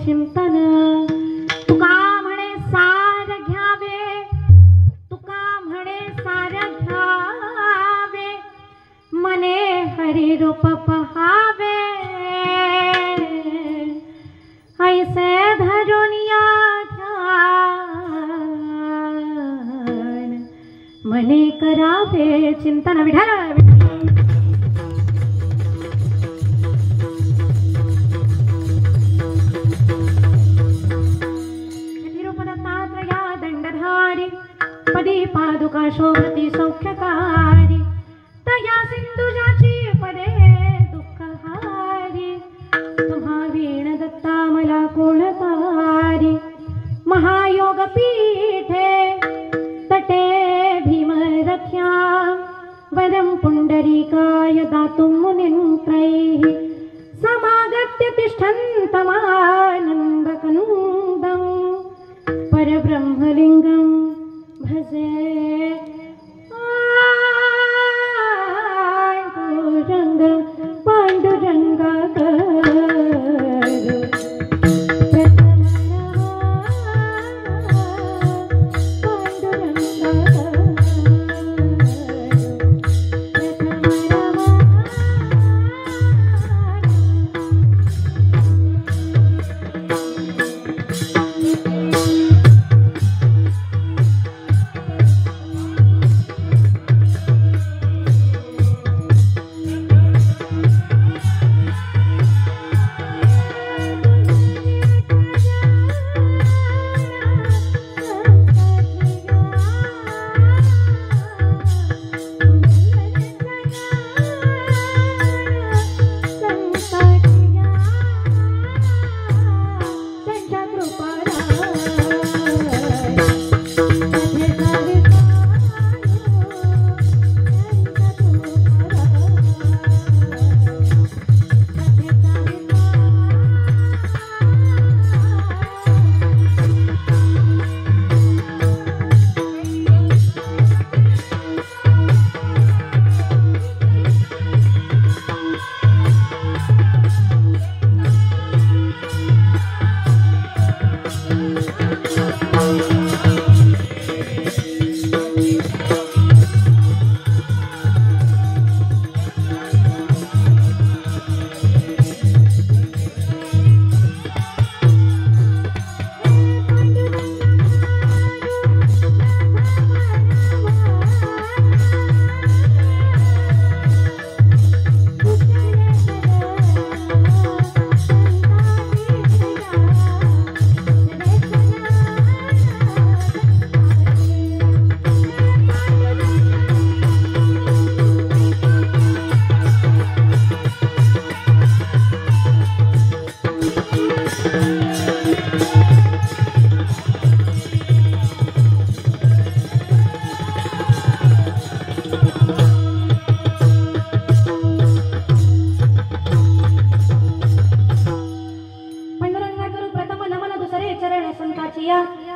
चिंतन तुका म्हणे सार घ्यावे, तुका म्हणे सार घ्यावे, मने हरी रूप पहावे, ऐसे धरुनिया ध्यान मने करावे चिंतन. विठ्ठल पदी पादुका शोभती सौख्यकारी, तया सिंधुजाची पदे दुःखहारी. तुम्हा वीण दत्ता मला कोणतारी, महायोग पीठे तटे भीमरथ्या, वरं पुंडरीकाय दातुं मुनित्रैः, समागत्य तिष्ठन्तमानन्दकन्दं परब्रह्मलिङ्गं भजे. पांडुरंग पांडुरंगा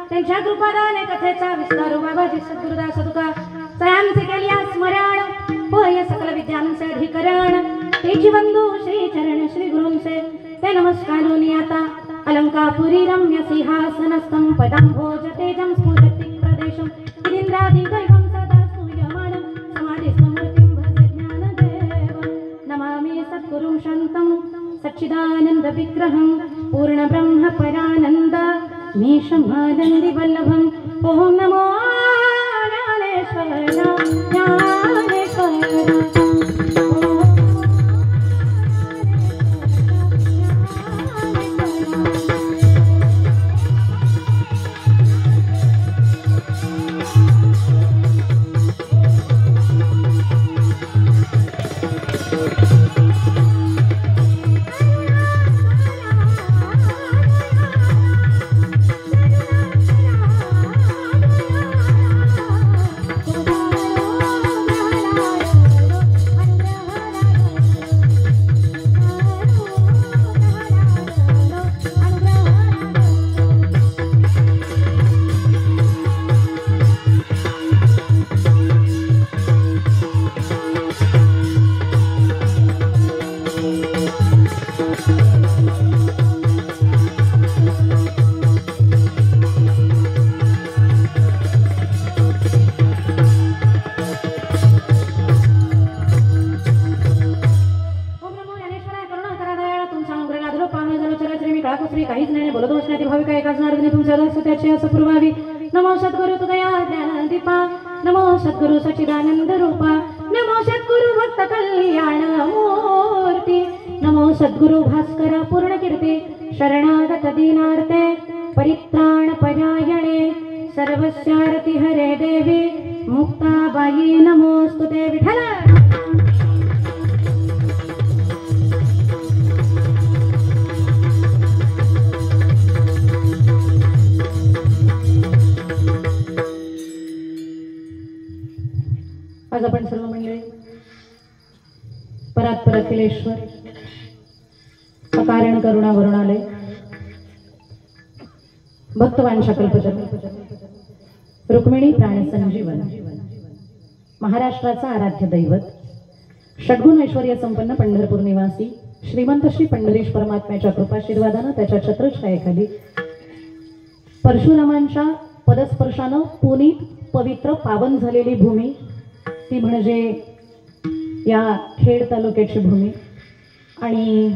त्यांच्या कृपादाने कथेचा विस्तार बाबाजी सद्गुरुदास तुका सयांचे केलिया स्मरण होय सकल विद्यांचे अधिकरण तेची बंधू श्री चरण श्री गुरूंचे ते नमस्कारोनी आता अलंकापुरी रम्य सिंहासनस्थं पदांभोज तेजं स्फुरति प्रदेशं इंद्रादिदैवं सदा स्तूयमानं समाधिसमूर्तिं भजे ज्ञानदेवं नमामि सद्गुरुं शान्तं सच्चिदानंद विग्रहं पूर्ण ब्रह्म परानंद मीशमानंदी वल्लभं ओम नमो ज्ञानेश्वराय ज्ञानेश्वराय काहीच नाही बोलत बसण्यातील भाविका एकाच नारदने तुमच्या दर्श त्याची असं पूर्वावी नमो सद्गुरु तुदया ज्ञान दीपा नमो सद्गुरु सच्चिदानंद रूपा नमो सद्गुरु भक्त कल्याण मूर्ती नमो सद्गुरु भास्कर पूर्ण कीर्ती शरणागत दीनार्ते परित्राण परायणे सर्वस्यारती हरे देवी मुक्ताबाई नमोस्तुते विठ्ठल आज आपण सर्व मंडळी परात्पर अखिलेश्वर अकारण करुणा वरुणालय भक्तवांशा कल्पजन रुक्मिणी प्राण संजीवन महाराष्ट्राचा आराध्य दैवत षड्गुण ऐश्वर्य संपन्न पंढरपूर निवासी श्रीमंत श्री पंढरीश परमात्म्याच्या कृपाशीर्वादानं त्याच्या छत्रछायेखाली परशुरामांच्या पदस्पर्शानं पुनीत पवित्र पावन झालेली भूमी ती म्हणजे या खेड तालुक्याची भूमी आणि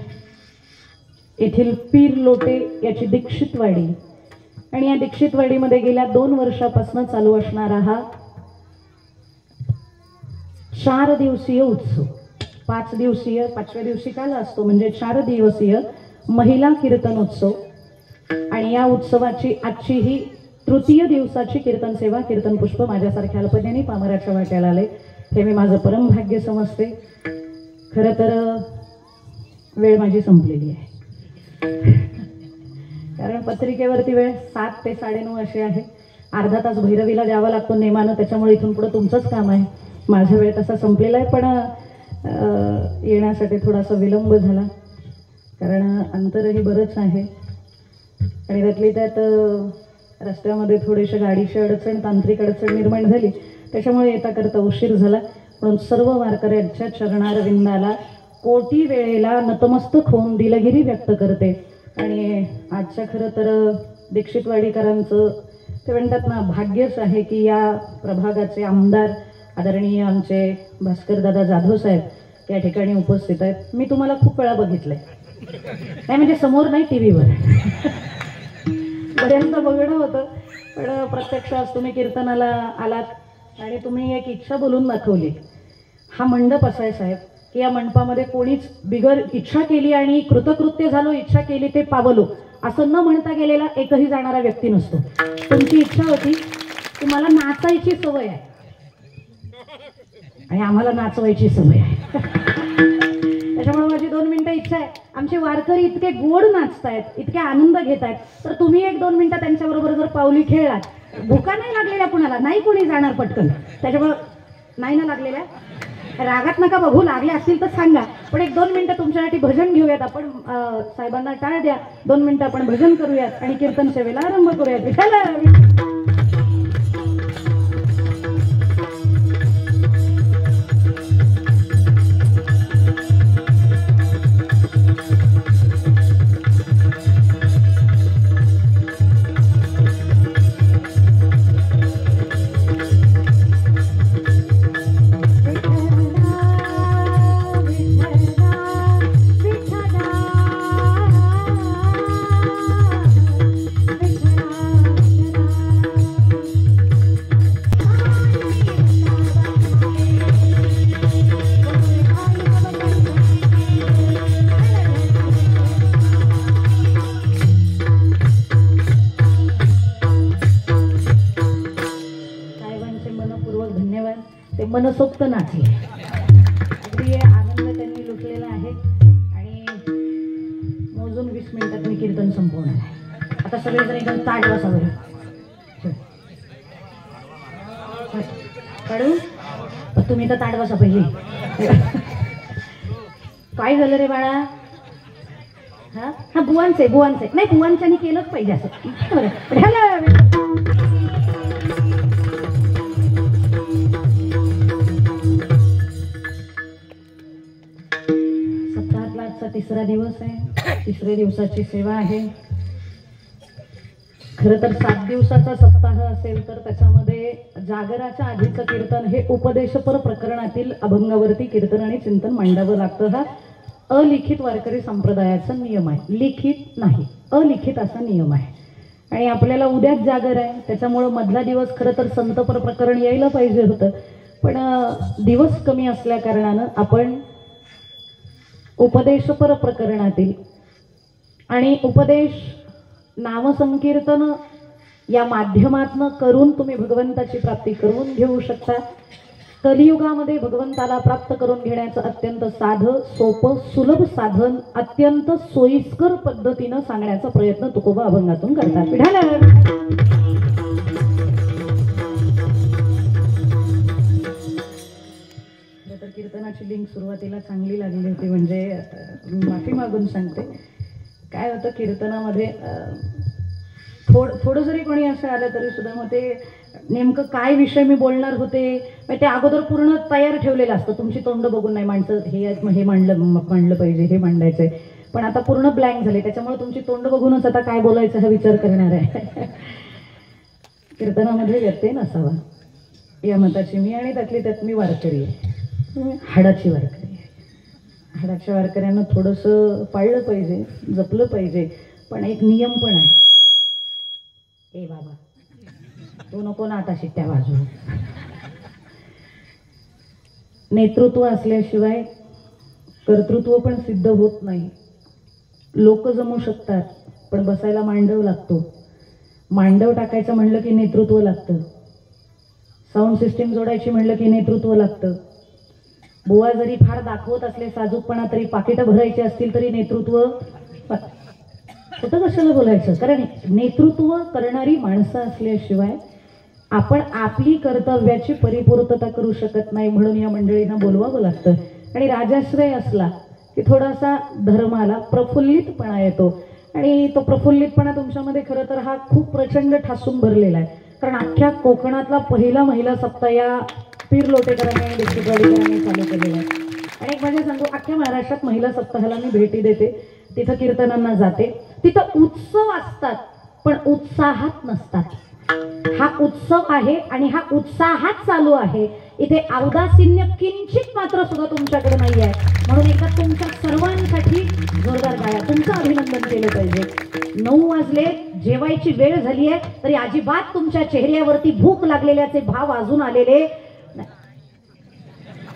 येथील पीर लोटे याची दीक्षितवाडी आणि या दीक्षितवाडीमध्ये गेल्या 2 वर्षापासून चालू असणारा हा 4 दिवसीय उत्सव 5 दिवसीय 5व्या दिवशी काल असतो म्हणजे 4 दिवसीय महिला कीर्तनोत्सव आणि या उत्सवाची आजची ही तृतीय दिवसाची कीर्तन सेवा कीर्तन पुष्प माझ्यासारख्या अल्पज्ञानी पामराच्या वाट्याला आले हे मी माझं परम भाग्य समजते। खरं तर वेळ माझी संपलेली आहे कारण पत्रिकेवरती वेळ 7 ते 9:30 अशी आहे। अर्धा तास भैरवीला द्यावा लागतो नेमानं त्याच्यामुळे इथून पुढे तुमचंच काम आहे। माझा वेळ तसा संपलेला आहे पण येण्यासाठी थोडासा विलंब झाला कारण अंतरही बरंच आहे आणि त्यातली त्यात रस्त्यामध्ये थोडीशी गाडीची अडचण तांत्रिक अडचण निर्माण झाली त्याच्यामुळे येता करता उशीर झाला म्हणून सर्व वारकऱ्यांच्या चरणारविंदाला कोटी वेळेला नतमस्तक होऊन दिलगिरी व्यक्त करते। आणि आजच्या खरं तर दीक्षितवाडीकरांचं ते म्हणतात ना भाग्यच आहे की या प्रभागाचे आमदार आदरणीय आमचे भास्करदादा जाधव साहेब या ठिकाणी उपस्थित आहेत। मी तुम्हाला खूप वेळा बघितलंय नाही म्हणजे समोर नाही टीव्हीवर बऱ्यांदा बघणं होतं पण प्रत्यक्षात तुम्ही कीर्तनाला आलात आणि तुम्ही एक इच्छा बोलून दाखवली। हा मंडप असा आहे साहेब की या मंडपामध्ये कोणीच बिगर इच्छा केली आणि कृतकृत्य झालो इच्छा केली ते पावलो असं न म्हणता गेलेला एकही जाणारा व्यक्ती नसतो। तुमची इच्छा होती की मला नाचायची सवय आहे आणि आम्हाला नाचवायची सवय आहे त्याच्यामुळे माझी 2 मिनिटं इच्छा आहे आमचे वारकरी इतके गोड नाचतायत इतके आनंद घेत आहेत तर तुम्ही 1-2 मिनिटं त्यांच्याबरोबर जर पावली खेळलात भुका नाही लागलेल्या कुणाला नाही कोणी जाणार पटकन त्याच्यामुळे नाही ना लागलेल्या? रागात नका बघू, लागले असतील तर सांगा. पण 1-2 मिनिटं तुमच्यासाठी भजन घेऊयात आपण. साहेबांना टाळ द्या, 2 मिनिटं आपण भजन करूयात आणि कीर्तन सेवेला आरंभ करूयात. विठ्ठल मनसोक्त नाचले. अगदी आनंद त्यांनी लुटलेला आहे आणि मोजून 20 मिनिटात मी कीर्तन संपवणार आहे. आता सगळेजण एकदम ताट बसावं. काढू तुम्ही तर ताट बसा पहिली. काय झालं रे बाळा? हा हा बुवांचे नाही, बुवांच्यानी केलंच पाहिजे असं. तिसरा दिवस आहे, तिसऱ्या दिवसाची सेवा आहे. खरं तर 7 दिवसाचा सप्ताह असेल तर त्याच्यामध्ये जागराच्या आधीचं कीर्तन हे उपदेशपर प्रकरणातील अभंगावरती कीर्तन आणि चिंतन मांडावं लागतं. हा अलिखित वारकरी संप्रदायाचा नियम आहे, लिखित नाही, अलिखित असा नियम आहे. आणि आपल्याला उद्याच जागर आहे, त्याच्यामुळं मधला दिवस खरं तर संतपर प्रकरण यायला पाहिजे होतं, पण दिवस कमी असल्या कारणानं आपण उपदेशपर प्रकरणातील आणि उपदेश नामसंकीर्तन या माध्यमातून करून तुम्ही भगवंताची प्राप्ती करून घेऊ शकता. कलियुगामध्ये भगवंताला प्राप्त करून घेण्याचं अत्यंत साधं सोपं सुलभ साधन अत्यंत सोयीस्कर पद्धतीनं सांगण्याचा प्रयत्न तुकोबा अभंगातून करतात. कीर्तनाची लिंक सुरुवातीला चांगली लागली होती, म्हणजे माफी मागून सांगते. काय होतं कीर्तनामध्ये थोडं जरी कोणी असं आलं तरी सुद्धा मग ते नेमकं काय विषय मी बोलणार होते ते अगोदर पूर्ण तयार ठेवलेलं असतं. तुमची तोंड बघून नाही, माणसं हे मांडलं पाहिजे, हे मांडायचंय, पण आता पूर्ण ब्लँक झाले. त्याच्यामुळे तुमची तोंड बघूनच आता काय बोलायचं हा विचार करणार आहे. कीर्तनामध्ये व्यत्यय नसावा या मताची मी, आणि त्यात मी वारकरी आहे, हाडाची वारकरी आहे. हाडाच्या वारकऱ्यांना थोडंसं पाळलं पाहिजे, जपलं पाहिजे, पण एक नियम पण आहे. ए बाबा तू नको ना आता शिट्ट्या वाजवू. नेतृत्व असल्याशिवाय कर्तृत्व पण सिद्ध होत नाही. लोक जमू शकतात पण बसायला मांडव लागतो. मांडव टाकायचं म्हणलं की नेतृत्व लागतं. साऊंड सिस्टीम जोडायची म्हणलं की नेतृत्व लागतं. बुवा जरी फार दाखवत असले साजूकपणा तरी पाकिटं भरायची असतील तरी नेतृत्व. कुठं कशाला बोलायचं, कारण नेतृत्व करणारी माणसं असल्याशिवाय आपण आपली कर्तव्याची परिपूर्तता करू शकत नाही. म्हणून या मंडळींना बोलवावं लागतं. आणि राजाश्रय असला की थोडासा धर्माला प्रफुल्लितपणा येतो, आणि तो प्रफुल्लितपणा तुमच्यामध्ये खरं तर हा खूप प्रचंड ठासून भरलेला आहे. कारण अख्ख्या कोकणातला पहिला महिला सप्ताह या पीर लोटेकरांनी आणि दीक्षितवाडीकरांनी चालू केलेला आहे. आणि एक म्हणजे सांगू, अख्ख्या महाराष्ट्रात महिला सप्ताहाला मी भेटी देते, तिथं कीर्तनांना जाते, तिथं उत्सव असतात पण उत्साहात नसतात. हा उत्सव आहे आणि हा उत्साहात चालू आहे. इथे औदासीन्य किंचित मात्र सुद्धा तुमच्याकडे नाही आहे. म्हणून एकदा तुमच्या सर्वांसाठी जोरदार गाया, तुमचं अभिनंदन केलं पाहिजे. 9 वाजले, जेवायची वेळ झाली आहे, तरी अजिबात तुमच्या चेहऱ्यावरती भूक लागलेल्याचे भाव अजून आलेले नाही.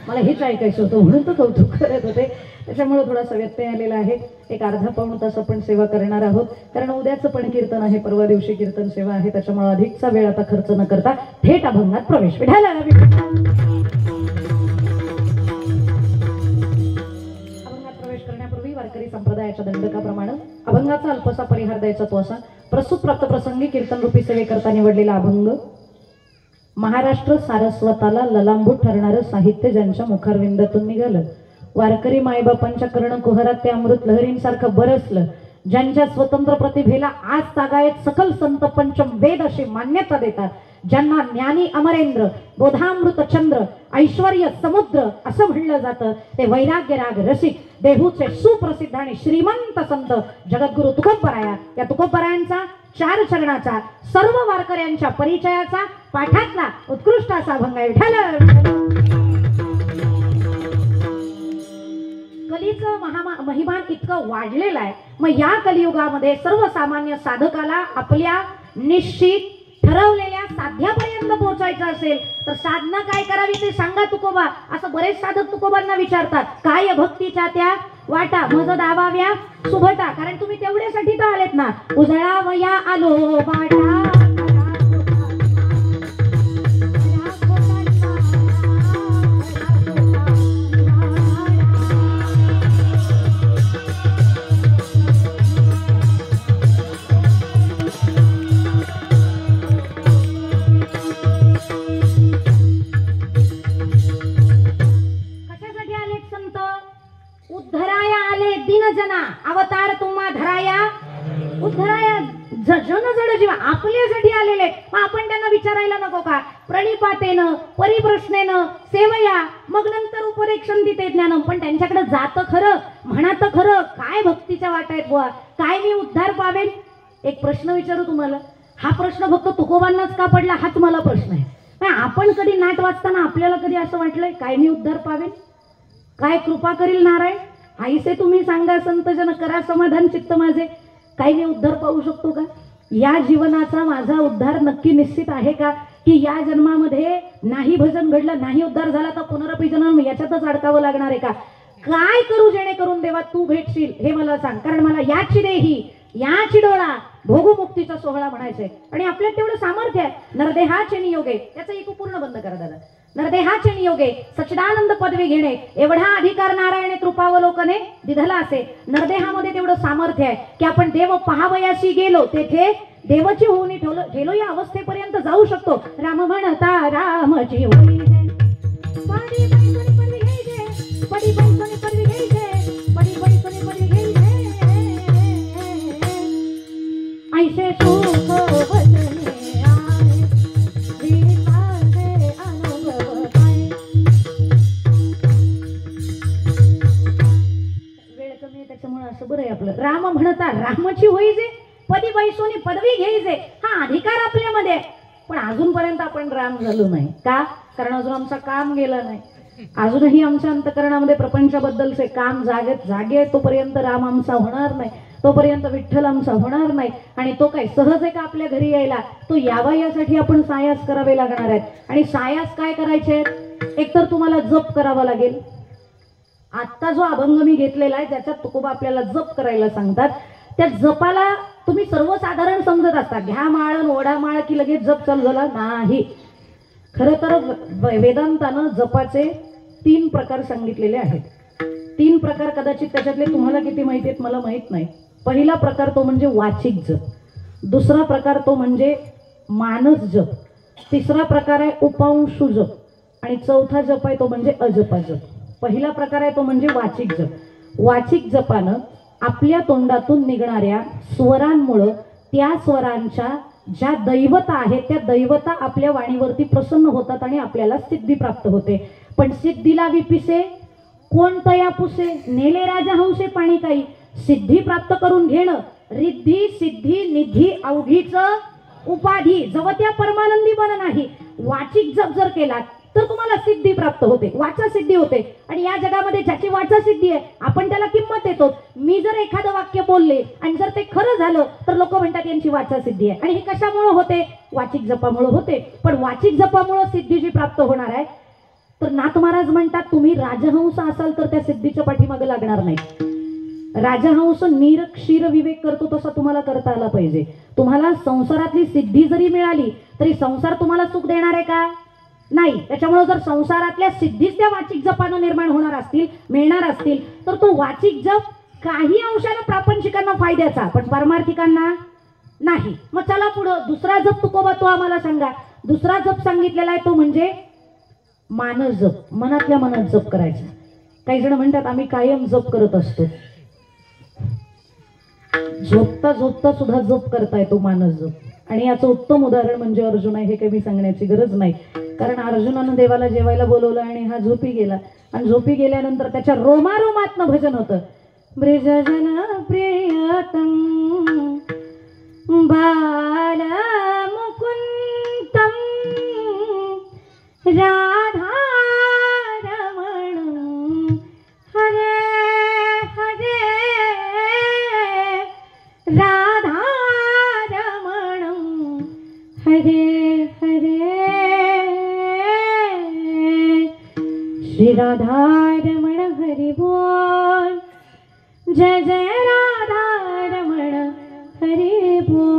मला हेच ऐकायचं होतं म्हणून तर कौतुक करत होते. त्याच्यामुळे थोडासा व्यत्यय आलेला आहे. एक अर्धा पाऊण तास आपण सेवा करणार आहोत, कारण उद्याचं पण कीर्तन आहे, परवा दिवशी कीर्तन सेवा आहे. त्याच्यामुळे अधिकचा वेळ आता खर्च न करता थेट अभंगात प्रवेश. अभंगात प्रवेश करण्यापूर्वी वारकरी संप्रदायाच्या दंडकाप्रमाणे अभंगाचा अल्पसा परिहार द्यायचा तो असा: प्रस्तुत प्राप्त प्रसंगी कीर्तन रूपी सेवेकरता निवडलेला अभंग महाराष्ट्र सारस्वताला ललांबूत ठरणारं साहित्य ज्यांच्या मुखारविंदातून निघालं, वारकरी मायबापांच्या कर्ण कुहरात ते अमृत लहरींसारखं बरसलं, ज्यांच्या स्वतंत्र प्रतिभेला आज तागायत सकल संत पंचम वेद अशी मान्यता देतात, ज्यांना ज्ञानी अमरेंद्र, बोधामृत चंद्र, ऐश्वर्य समुद्र असं म्हणलं जातं, ते वैराग्य राग रसिक देहूचे सुप्रसिद्ध आणि श्रीमंत संत जगद्गुरु तुकोबराया. या तुकोबरायांचा 4 चरणाचा सर्व वारकऱ्यांच्या परिचयाचा पाठातला उत्कृष्ट असा अभंग आहे. कलीचं महिमान इतकं वाढलेलं आहे. मग या कलियुगामध्ये सर्वसामान्य साधकाला आपल्या निश्चित ठरवलेल्या साध्यापर्यंत पोहोचायचं असेल तर साधना काय करावी ते सांगा तुकोबा, असं बरेच साधक तुकोबांना विचारतात. काय भक्तीच्या त्या वाटा मज दावाव्या सुभटा, कारण तुम्ही तेवढ्यासाठी तर आलेत ना. उजळावया आलो वाटा अवतार तुम्हा धराया उद्धराया जनजड जीवा आपल्यासाठी आलेले. मग आपण त्यांना विचारायला नको का? प्रणिपातेनं परिप्रश्नेनं सेवया मग नंतर उपदेक्षण दिते ज्ञानम. पण त्यांच्याकडे जातं खरं, म्हणातं खरं, काय भक्तीच्या वाटा आहेत बुवा, काय मी उद्धार पावेन. एक प्रश्न विचारू तुम्हाला, हा प्रश्न फक्त तुकोबांनाच का पडला हाच मला प्रश्न आहे. आपण कधी नाट वाचताना आपल्याला कधी असं वाटलंय काय मी उद्धार पावेन, काय कृपा करील नारायण, आईसे तुम्ही सांगा संत जन करा समाधान चित्त माझे, काही मी उद्धार पाहू शकतो का? या जीवनाचा माझा उद्धार नक्की निश्चित आहे का? की या जन्मामध्ये नाही भजन घडलं, नाही उद्धार झाला तर पुनरपी जन्म याच्यातच अडकावं लागणार आहे का? काय करू जेणेकरून देवा तू भेटशील हे मला सांग, कारण मला याची देही याची डोळा भोगू मुक्तीचा सोहळा म्हणायचंय. आणि आपल्यात तेवढं सामर्थ्य आहे. नरदेहाचे नियोगे, याचा एक पूर्ण बंद करा दादा. नरदेहाचे नियोगे सच्चिदानंद पदवी घेणे एवढा अधिकार नारायणे कृपावलोकने दिधला असे. नरदेहामध्ये तेवढं सामर्थ्य आहे की आपण देव पहावयाशी गेलो तेथे देवाची होऊन ठेलो या अवस्थेपर्यंत जाऊ शकतो. राम म्हणता रामची होई पदी बैसोनी पदवी घ्यायचे, पदी बैसोनी पदवी घ्यायचे, पदी बैसोनी पदवी घ्यायचे, ऐसे सुख वचने आले विसावे अनुभव काय. वेळ कमी आहे त्याच्यामुळे असं बरं आहे आपलं. राम म्हणता रामाची होईजे, पदी बैसोनी पदवी घ्यायचे, हा अधिकार आपल्यामध्ये. पण अजूनपर्यंत आपण राम झालो नाही का? कारण अजून आमचं काम गेलं नाही. अजूनही आमच्या अंतकरणामध्ये प्रपंचाबद्दलचे काम जागे तोपर्यंत राम आमचा होणार नाही, तोपर्यंत विठ्ठल आमचा होणार नाही. आणि तो काय सहज आहे का आपल्या घरी यायला? तो यावा यासाठी आपण सायास करावे लागणार आहेत. आणि सायास काय करायचे? एकतर तुम्हाला जप करावा लागेल. आत्ता जो अभंग मी घेतलेला आहे त्याच्यात तुकोबा आपल्याला जप करायला सांगतात. त्या जपाला तुम्ही सर्वसाधारण समजत असता, घ्या माळ ओढा माळ की लगेच जप चालू झाला नाही. खरं तर वेदांतानं जपाचे 3 प्रकार सांगितलेले आहेत. 3 प्रकार कदाचित त्याच्यातले तुम्हाला किती माहिती आहेत मला माहित नाही. पहिला प्रकार तो म्हणजे वाचिक जप, दुसरा प्रकार तो म्हणजे मानस जप, तिसरा प्रकार आहे उपांशु जप आणि चौथा जप आहे तो म्हणजे अजपा जप. पहिला प्रकार आहे तो म्हणजे वाचिक जप. वाचिक जपानं आपल्या तोंडातून निघणाऱ्या स्वरांमुळे त्या स्वरांच्या ज्या दैवता आहेत त्या दैवता आपल्या वाणीवरती प्रसन्न होतात आणि आपल्याला सिद्धी प्राप्त होते. पण सिद्धीला विपिसे कोणतया पुसे, नेले राजा हंसे पाणी काही. सिद्धी प्राप्त करून घेणं रिद्धी सिद्धी निधी अवघीच उपाधी जवत्या परमानंदी बन नाही. वाचिक जप जर केला तर तुम्हाला सिद्धी प्राप्त होते, वाचा सिद्धी होते. आणि या जगामध्ये ज्याची वाचा सिद्धी आहे आपण त्याला किंमत देतो. मी जर एखादं वाक्य बोलले आणि जर ते खरं झालं तर लोक म्हणतात यांची वाचा सिद्धी आहे. आणि हे कशामुळे होते? वाचिक जपामुळे होते. पण वाचिक जपामुळे सिद्धी जी प्राप्त होणार आहे तर नाथ महाराज म्हणतात तुम्ही राजहंस असाल तर त्या सिद्धीच्या पाठीमागे लागणार नाही. राजहंस नीर क्षीर विवेक करतो तसा तुम्हाला करता आला पाहिजे. तुम्हाला संसारातली सिद्धी जरी मिळाली तरी संसार तुम्हाला सुख देणार आहे का? नाही. त्याच्यामुळे जर संसारातल्या सिद्धीच त्या वाचिक जपानं निर्माण होणार असतील, मिळणार असतील तर तो वाचिक जप काही अंशाने प्रापंचिकांना फायद्याचा पण परमार्थिकांना नाही. मग चला पुढं दुसरा जप तुकोबा तो आम्हाला सांगा. दुसरा जप सांगितलेला आहे तो म्हणजे मानस जप, मनातल्या मनात जप करायचा. काही जण म्हणतात आम्ही कायम जप करत असतो. झोपता झोपता सुद्धा जप करता येतो मानस जप. आणि याचं उत्तम उदाहरण म्हणजे अर्जुन आहे. हे काही मी सांगण्याची गरज नाही, कारण अर्जुनानं देवाला जेवायला बोलवलं आणि हा झोपी गेला. आणि झोपी गेल्यानंतर त्याच्या रोमारोमातनं भजन होतं. ब्रिजजन प्रियतम बाल मुकुंदम राधा रमण हरे हरे राधा रमण हरे हरे श्री राधा रमण हरि बोल जय जय राधा रमण हरि बोल.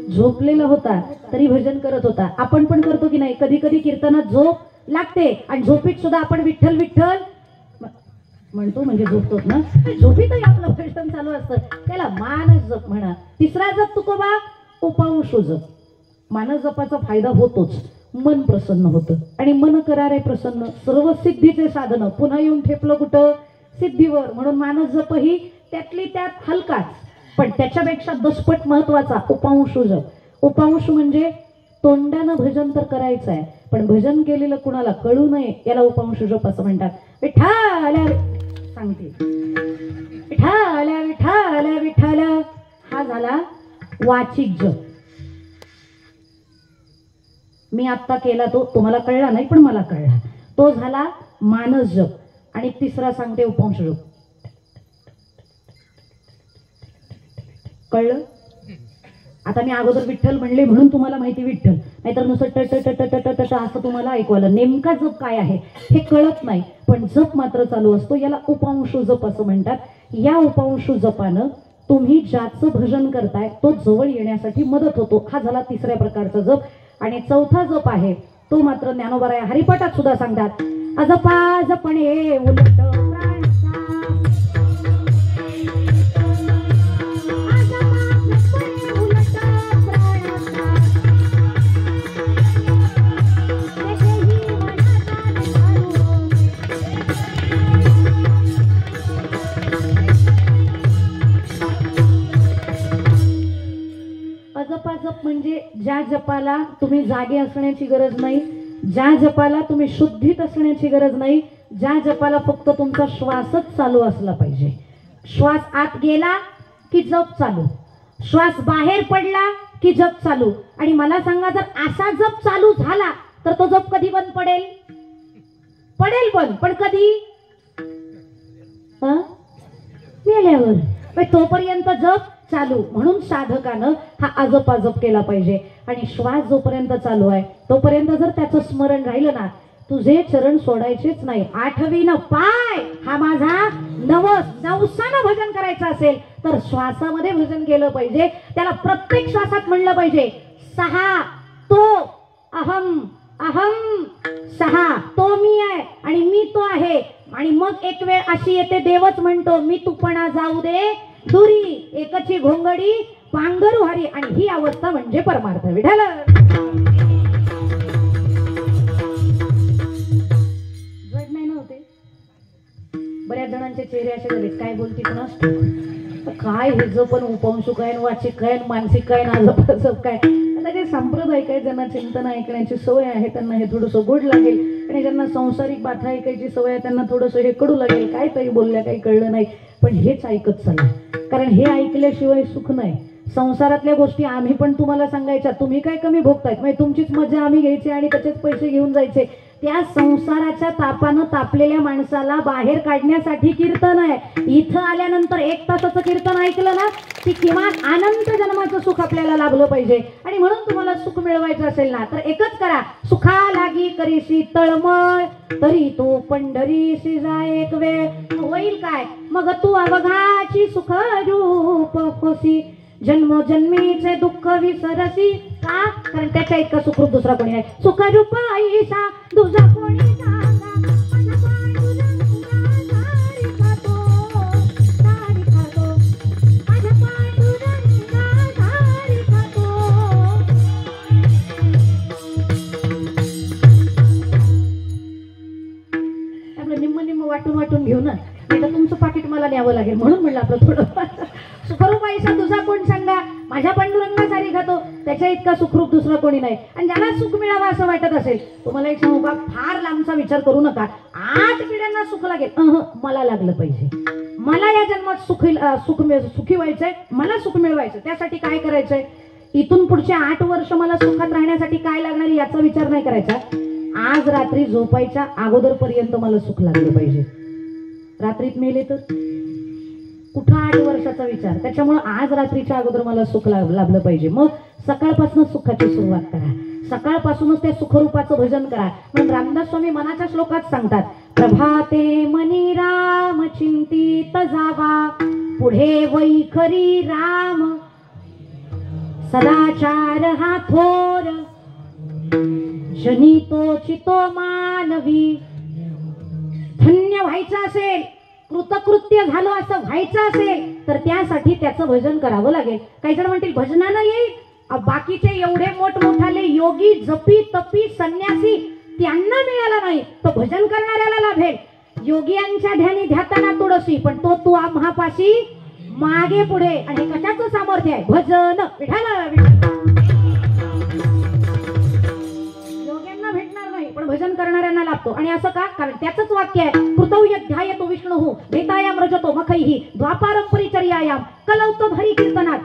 झोपलेला होता तरी भजन करत होता. आपण पण करतो की नाही? कधी कधी कीर्तनात झोप लागते आणि झोपीत सुद्धा आपण विठ्ठल विठ्ठल म्हणतो, म्हणजे झोपतोच ना. झोपीतही आपलं भजन चालू असतं. त्याला मानस जप म्हणा. तिसरा जप तुकोबा उपांशु जप. मानस जपाचा फायदा होतोच, मन प्रसन्न होतं. आणि मन करारे प्रसन्न सर्व सिद्धीचे साधन. पुन्हा येऊन ठेपलं कुठं? सिद्धीवर. म्हणून मानस जप ही त्यातली त्यात हलकाच, पण त्याच्यापेक्षा दसपट महत्वाचा उपांशु जप. उपांशु म्हणजे तोंडानं भजन तर करायचं आहे, पण भजन केलेलं कुणाला कळू नये याला उपांशु जप असं म्हणतात. विठ्ठल सांगते, विठ्ठल विठ्ठल विठ्ठल हा झाला वाचिक जप. मी आत्ता केला तो तुम्हाला कळला नाही, पण मला कळला. तो झाला मानस जप. आणि तिसरा सांगते उपांशु जप. कळलं? आता मी अगोदर विठ्ठल म्हणले म्हणून तुम्हाला माहिती विठ्ठल, नाहीतर नुसतं ट ट ट ट ट ट असं तुम्हाला ऐकू आलं. नेमका जप काय आहे हे कळत नाही, पण जप मात्र चालू असतो. याला उपांशु जप असं म्हणतात. या उपांशु जपानं तुम्ही ज्याचं भजन करताय तो जवळ येण्यासाठी मदत होतो. हा झाला तिसऱ्या प्रकारचा जप. आणि चौथा जप आहे तो मात्र ज्ञानोबा या हरिपाठात सुद्धा सांगतात. अजपा जपणे उलट जप म्हणजे ज्या जपाला तुम्ही जागे असण्याची गरज नाही, ज्या जपाला तुम्ही शुद्धीत असण्याची गरज नाही, ज्या जपाला फक्त तुमचा श्वासच चालू असला पाहिजे. श्वास आत गेला की जप चालू, श्वास बाहेर पडला की जप चालू. आणि मला सांगा, जर असा जप चालू झाला तर तो जप कधी बंद पडेल? पडेल बंद, पण कधी? मेल्यावर. तोपर्यंत जप चालू. म्हणून साधकानं हा अजप अजप केला पाहिजे. आणि श्वास जोपर्यंत चालू आहे तोपर्यंत जर त्याचं स्मरण राहिलं ना, तुझे चरण सोडायचेच नाही. आठवीनं पाय हा माझा नवसानं भजन करायचं असेल तर श्वासामध्ये भजन केलं पाहिजे. त्याला प्रत्येक श्वासात म्हणलं पाहिजे सहा तो अहम, अहम सहा तो मी आहे आणि मी तो आहे. आणि मग एक वेळ अशी येते देवच म्हणतो मी तूपणा जाऊ दे दुरी, एकची घोंगडी पांघरू हरी. आणि ही अवस्था म्हणजे परमार्थ. विठ्ठल जड नाही नव्हते. बऱ्याच जणांचे चेहरे असे झाले, काय बोलते कुणास काय हे जो पण उपांशु काय, वाचिक काय, मानसिक काय, नाजप काय. आता जे सांप्रदायिक आहे ज्यांना चिंतन ऐकण्याची सवय आहे त्यांना हे थोडंसं गोड लागेल, आणि ज्यांना संसारिक बाथा ऐकायची सवय आहे त्यांना थोडंसं हे कडू लागेल. काय तरी बोलल्या काही कळलं नाही, पण हेच ऐकत चाललं. कारण हे ऐकल्याशिवाय सुख नाही. संसारातल्या गोष्टी आम्ही पण तुम्हाला सांगायच्या, तुम्ही काय कमी भोगतायत, म्हणजे तुमचीच मजा आम्ही घ्यायची आणि त्याचेच पैसे घेऊन जायचे. त्या संसाराच्या तापानं तापलेल्या माणसाला बाहेर काढण्यासाठी कीर्तन आहे. इथं आल्यानंतर 1 तासाचं कीर्तन ऐकलं ना की किमान अनंत जन्माचं सुख आपल्याला लाभलं पाहिजे. आणि म्हणून तुम्हाला सुख मिळवायचं असेल ना तर एकच करा, सुखा लागी करीशी तळमळ तरी तू पंढरीशी जा एक वेळ. होईल काय मग तू अवघाची सुख रूप होसी, जन्मोजन्मीचे दुःख विसरसी. का? कारण त्याच्या इतका सुखरूप दुसरा कोणी आहे. सुखरूप आईसा तुझा कोणी न्यावं लागेल, म्हणून म्हणलं आपलं थोडं सुखरूप आयुष्य तुझा कोण सांगा, माझ्या पांडुरंगासारी खातो, त्याच्या इतका सुखरूप दुसरा कोणी नाही. आणि ज्याला सुख मिळावं असं वाटत असेल, तुम्हाला एक सांगू का, फार लांबचा विचार करू नका. 8 पिढ्यांना सुख लागेल, मला लागलं पाहिजे, मला या जन्मात सुखी व्हायचंय, मला सुख मिळवायचं, त्यासाठी काय करायचंय, इथून पुढच्या 8 वर्ष मला सुखात राहण्यासाठी काय लागणार याचा विचार नाही करायचा. आज रात्री झोपायच्या अगोदर पर्यंत मला सुख लागलं पाहिजे. रात्रीत मेले तर कुठं 8 वर्षाचा विचार, त्याच्यामुळे आज रात्रीच्या अगोदर मला सुख लाभलं पाहिजे. मग सकाळपासून सुखाची सुरुवात करा, सकाळपासूनच त्या सुखरूपाचं भजन करा. म्हणून रामदास स्वामी मनाच्या श्लोकात सांगतात, प्रभाते मनी राम चिंतित जावा, पुढे वैखरी राम सदाचार हा थोर, जनितो चितो मानवी. धन्य व्हायचं असेल, कृतकृत्य झालं असं व्हायचं असेल तर त्यासाठी त्याचं भजन करावं लागेल. काही जण म्हणतील भजनानं येईल, बाकीचे एवढे मोठमोठाले योगी जपी तपी संन्यासी त्यांना मिळाला नाही, तो भजन करणाऱ्याला लाभेल. योगियांच्या ध्यानी ध्याताना तुळशी, पण तो महापाशी मागे पुढे. आणि कशाचं सामर्थ्य आहे, भजन. योग्यांना भेटणार नाही, पण भजन करणाऱ्यांना लाभतो. आणि असं का, कारण त्याचंच वाक्य आहे, कृतौ यध्यायतो विष्णुः भेतायाम रजतो मखैः द्वापारं परिचर्यायाम कलौतो हरी कीर्तनात.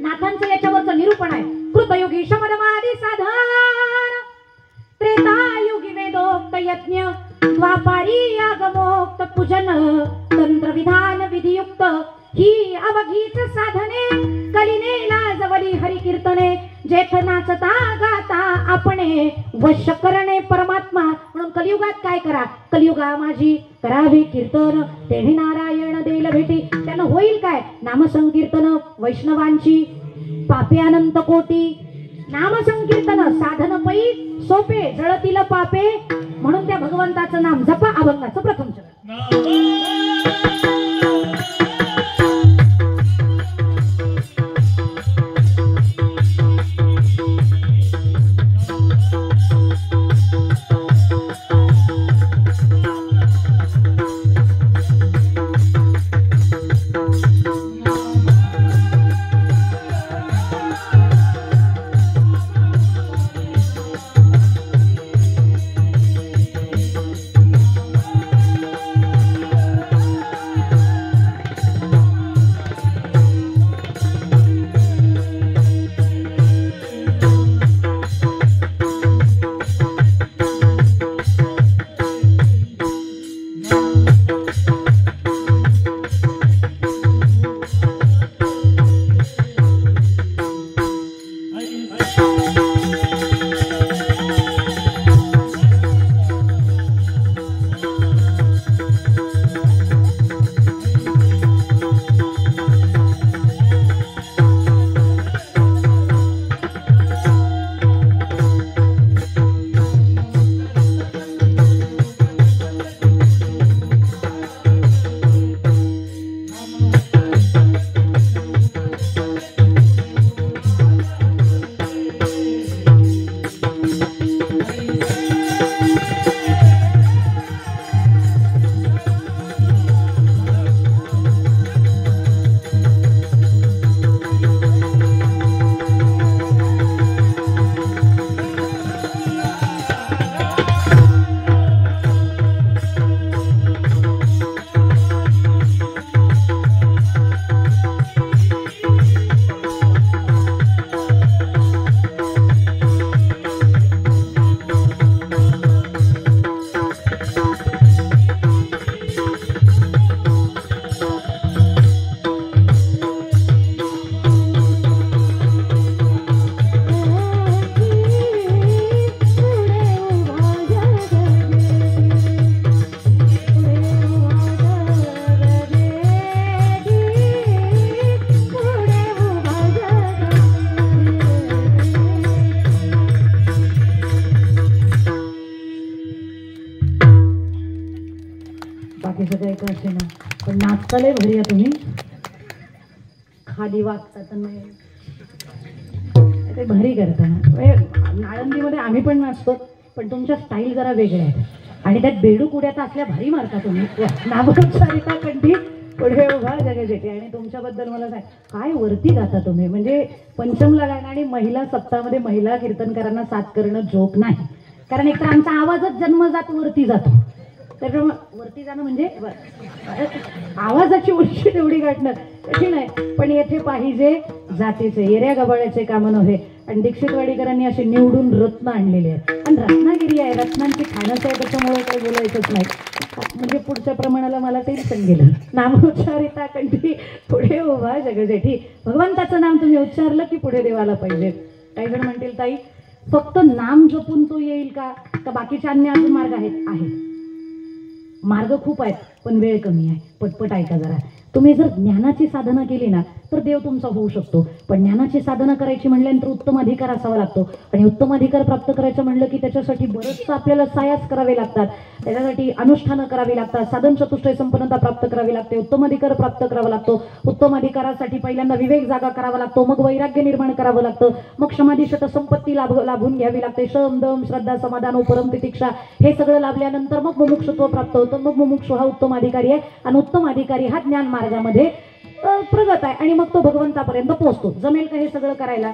नाथांचं याच्यावरचं निरूपण आहे, कृतयुगी शमदमादी साधन, त्रेतायुगी वेदोक्त यज्ञ, द्वापारी यागमोक्त पूजन, तंत्रविधान विधियुक्त ही अवघीच साधने, कलिने लाजवली हरी कीर्तने, जेथ नाचता गाता आपणे वश करणे परमात्मा. म्हणून कलियुगात काय करा, कलियुगा माझी करावे कीर्तन, तेणे नारायण देईल भेटी. त्यानं होईल काय, नामसंकीर्तन वैष्णवांची, पापे अनंत कोटी. नामसंकीर्तन साधन पै सोपे, जळतील पापे. म्हणून त्या भगवंताचं नाम जपा. अभंगाचं प्रथम चरण. असे ना, पण नाचता लय भारी आहे तुम्ही. खाली वागता तर नाही, ते भारी करता. नाळंदीमध्ये आम्ही पण नाचतो, पण तुमच्या स्टाईल जरा वेगळ्या आहेत. आणि त्यात बेडूक उड्यात असल्या भारी मारता तुम्ही. नामोच्चारिता कंठी पुढे उभा जगजेठी. आणि तुमच्याबद्दल मला सांग, काय वरती गाता तुम्ही, म्हणजे पंचमला गाणं आणि महिला सप्ताहामध्ये महिला कीर्तनकारांना साथ करणं जोक नाही, कारण एक तर आमचा आवाजच जन्मजात वरती जातो, त्याच्यामुळे वरती जाणं म्हणजे आवाजाची उंची तेवढी गाठणं कठीण आहे. पण येथे पाहिजे जातीचे येऱ्या गबाळ्याचे काम नव्हे. आणि दीक्षितवाडीकरांनी असे निवडून रत्न आणलेले आहेत. आणि रत्नागिरी आहे, रत्नांची खाणंच आहे, त्याच्यामुळे काही बोलायचंच नाही. म्हणजे पुढच्या प्रमाणाला मला टेन्शन गेलं. नामोच्चारिता कंठी पुढे उभा जगजेठी. भगवंताचं नाम तुम्ही उच्चारलं की पुढे देवाला पाहिजे. काही जण म्हणतील ताई फक्त नाम जपून तो येईल का बाकीचे अन्य अजून मार्ग आहेत? आहेत, मार्ग खूप आहेत, पण वेळ कमी आहे. पटपट ऐका जरा. तुम्ही जर ज्ञानाची साधना केली ना तर देव तुमचा होऊ शकतो. पण ज्ञानाची साधना करायची म्हणल्यानंतर उत्तम अधिकार असावा लागतो. आणि उत्तम अधिकार प्राप्त करायचं म्हणलं की त्याच्यासाठी बरंचसं आपल्याला सायास करावे लागतात, त्याच्यासाठी अनुष्ठानं करावी लागतात, साधन चतुष्टय संपन्नता प्राप्त करावी लागते, उत्तम अधिकार प्राप्त करावा लागतो. उत्तम अधिकारासाठी पहिल्यांदा विवेक जागा करावा लागतो, मग वैराग्य निर्माण करावं लागतं, मग समाधी शत संपत्ती लाभून घ्यावी लागते. शम दम श्रद्धा समाधान उपरम तितिक्षा हे सगळं लाभल्यानंतर मग मुमुक्षत्व प्राप्त होतं. मग मुमुक्षु हा उत्तम अधिकारी आहे. आणि उत्तम अधिकारी हा ज्ञान मार्गामध्ये प्रगत आहे. आणि मग तो भगवंतापर्यंत पोहोचतो. जमेल का हे सगळं करायला?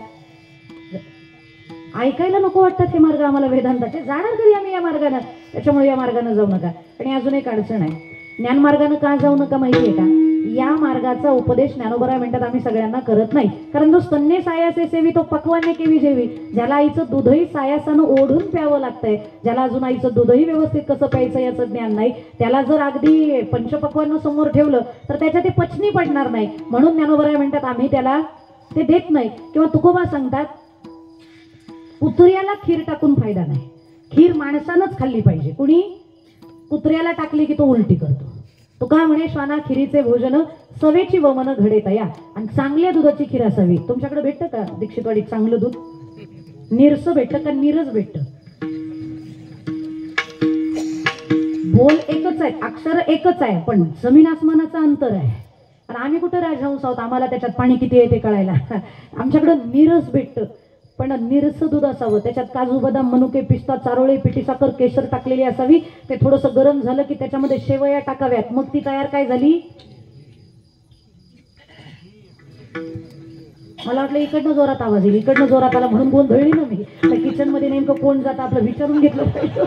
ऐकायला नको वाटतात हे मार्ग आम्हाला वेदांताचे, जाणार कधी आम्ही या मार्गाने? त्याच्यामुळे या मार्गाने जाऊ नका. आणि अजून एक अडचण आहे, ज्ञान मार्गाने का जाऊ नका माहिती आहे का? या मार्गाचा उपदेश ज्ञानोबराय म्हणतात आम्ही सगळ्यांना करत नाही. कारण जो स्तन्य सायासे सेवी तो पक्वाने केवी जेवी. ज्याला आईचं दूधही सायासानं ओढून प्यावं लागतंय, ज्याला अजून आईचं दूधही व्यवस्थित कसं प्यायचं याचं ज्ञान नाही, त्याला जर अगदी पंचपक्वानं समोर ठेवलं तर त्याच्या ते पचनी पडणार नाही. म्हणून ज्ञानोबराय म्हणतात आम्ही त्याला ते देत नाही. किंवा तुकोबा सांगतात कुत्र्याला खीर टाकून फायदा नाही, खीर माणसानंच खाल्ली पाहिजे. कुणी कुत्र्याला टाकली की तो उलटी करतो. तो का म्हणे श्वाना खिरीचे भोजन सवेची वमन घडे तया. आणि चांगल्या दुधाची खीर असावी. तुमच्याकडे भेटतं का दीक्षितवाडीत चांगलं दूध? निरस भेटतं का नीरस भेटतं? बोल एकच आहे, अक्षर एकच आहे, पण जमीन आसमानाचं अंतर आहे. आणि आम्ही कुठं राजहंस आहोत, आम्हाला त्याच्यात पाणी किती आहे ते कळायला. आमच्याकडं नीरस भेटतं, पण निरस दूध असावं. त्याच्यात काजू बदाम मनुके पिस्ता चारोळे पिठी साखर केशर टाकलेली असावी. ते थोडंसं गरम झालं की त्याच्यामध्ये शेवया टाकाव्यात. मग ती तयार काय झाली? मला वाटलं इकडनं जोरात आवाज येईल, इकडनं जोरात आला म्हणून गोंधळली ना मी. त्या किचन मध्ये नेमकं कोण जातं आपलं विचारून घेतलं पाहिजे.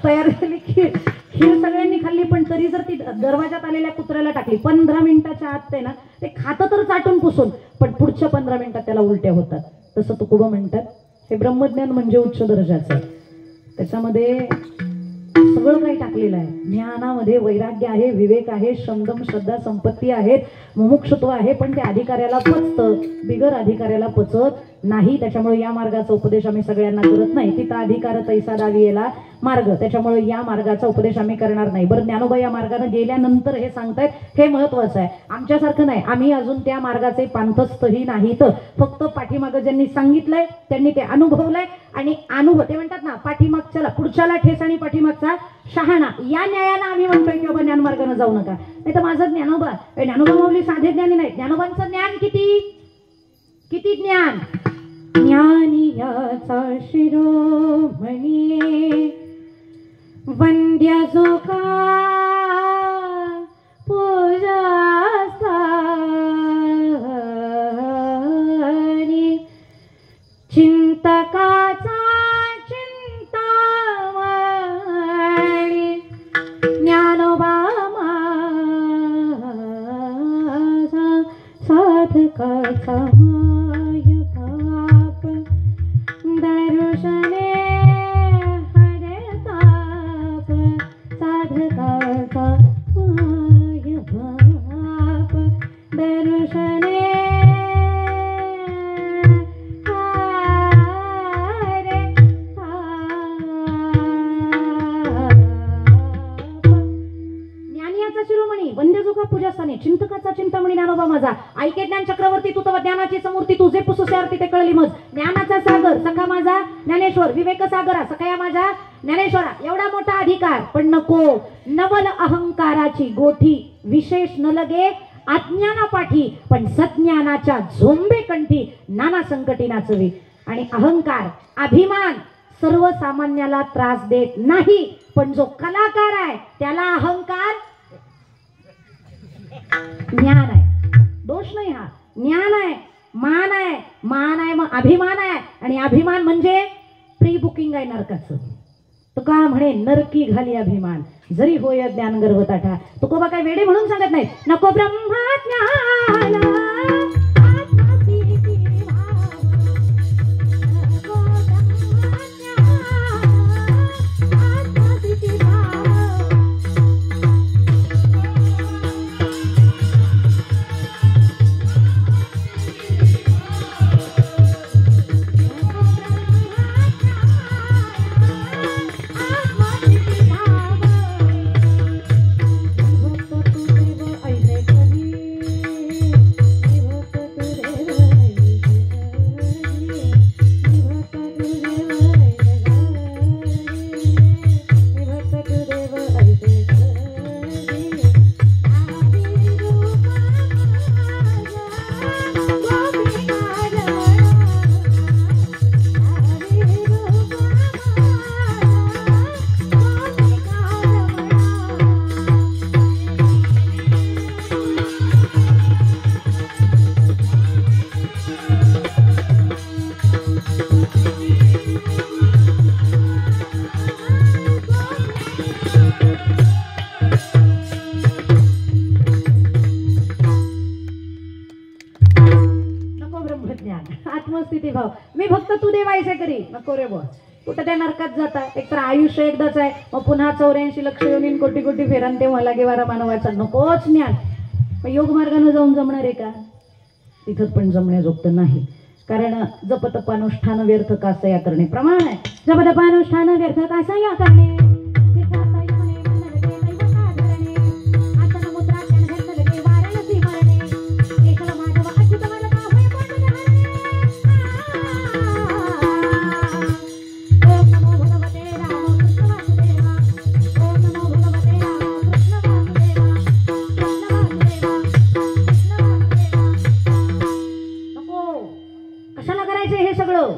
तयार झाली खीर. खीर सगळ्यांनी खाल्ली, पण तरी जर ती दरवाजात आलेल्या कुत्र्याला टाकली 15 मिनिटाच्या आत ते ना ते खातं तर चाटून पुसून, पण पुढच्या 15 मिनिटात त्याला उलट्या होतात. तसं तुकोबा म्हणतात हे ब्रह्मज्ञान म्हणजे उच्च दर्जाचं आहे. त्याच्यामध्ये सगळं काही टाकलेलं आहे. ज्ञानामध्ये वैराग्य आहे, विवेक आहे, शमदम श्रद्धा संपत्ती आहेत, मुमुक्षत्व आहे. पण ते अधिकाऱ्याला पचतं, बिगर अधिकाऱ्याला पचत नाही. त्याच्यामुळे या मार्गाचा उपदेश आम्ही सगळ्यांना करत नाही. तिथं अधिकार तैसा दावी याला मार्ग. त्याच्यामुळे या मार्गाचा उपदेश आम्ही करणार नाही. बरं, ज्ञानोबा या मार्गाने गेल्यानंतर हे सांगतायत हे महत्वाचं आहे. आमच्यासारखं नाही, आम्ही अजून त्या मार्गाचे पांथस्थही नाहीत. फक्त पाठीमागं ज्यांनी सांगितलंय त्यांनी ते अनुभवलंय. आणि अनुभव ते म्हणतात ना पाठीमागच्याला पुढच्याला ठेस आणि पाठीमागचा शहाणा, या न्यायानं आम्ही म्हणतोय की बाबा ज्ञान मार्गाने जाऊ नका. नाही तर माझं ज्ञानोबा माऊली साधे ज्ञानी नाही. ज्ञानोबांचं ज्ञान किती किती ज्ञान. ज्ञानी याचा शिरोमणी वंद्य जो का पूजा स्थानी चिंतकाचा चिंतामणी ज्ञानोबा माझा साधकाचा माय बाप दर्शने हरे ताप साधकाचा माय बाप दर्शने पूजास्थानी चिंतकाचा चिंतामणी ज्ञानोबा माझा. ऐके ज्ञान चक्रवर्ती तू तव ज्ञानाची समूर्ती तुझे पुसुसे आरती ते कळली मज. ज्ञानाचा सागर सखा माझा ज्ञानेश्वर, विवेक सागरा सखया माझा ज्ञानेश्वरा. एवढा मोठा अधिकार पण नको नवल अहंकाराची गोठी. विशेष न लगे अज्ञाना पाठी, पण सज्ञानाच्या झोंबे कंठी नाना संकटी नाचवी. आणि अहंकार अभिमान सर्वसामान्याला त्रास देत नाही, पण जो कलाकार आहे त्याला अहंकार ज्ञान आहे, दोष नाही हा, ज्ञान आहे, मान आहे, मान आहे मग अभिमान आहे, आणि अभिमान म्हणजे प्री बुकिंग आहे नरकाचं. तुका म्हणे नरकी घाली अभिमान जरी होय ज्ञान गर्भताठा. तुकोबा काय वेडे म्हणून सांगत नाही. नको ब्रह्मा ज्ञान आत्मस्थिती भाव. मी भक्त तू देवायचे करी. नको रे बुवा, कुठं त्या नरकात जाता. एकतर आयुष्य एकदाच आहे, मग पुन्हा 84 लक्ष योनीन कोटी कोटी फेरान ते मला गेवारा मानवाचा. नकोच ज्ञान. मग योग मार्गाने जाऊन जमणार आहे का? तिथं पण जमण्याजोगतं नाही. कारण जपतपानुष्ठान व्यर्थ कासया करणे प्रमाण आहे. जपतपानुष्ठान व्यर्थ कासया करणे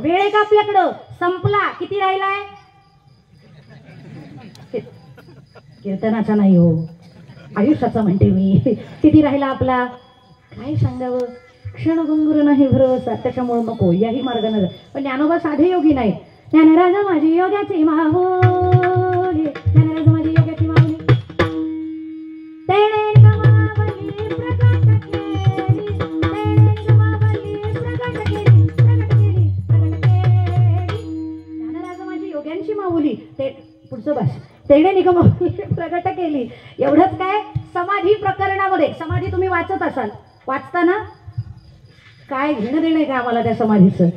वेळ आहे का आपल्याकडं? संपला. किती राहिलाय? कीर्तनाचा नाही हो, आयुष्याचा म्हणते मी. किती राहिला आपला? काय सांगावं, क्षणभंगुर नाही भरवसा. त्याच्यामुळे नको याही मार्गाने. पण ज्ञानोबा साधे योगी नाही. ज्ञानराजा माझी योग्याची माऊली, ज्ञानराजा माझी योग्याची माऊली. पुढचं बस. तेने निगम प्रगट केली. एवढंच काय, समाधी प्रकरणामध्ये, समाधी तुम्ही वाचत असाल, वाचताना काय घेणं देणं आहे का आम्हाला त्या समाधीचं?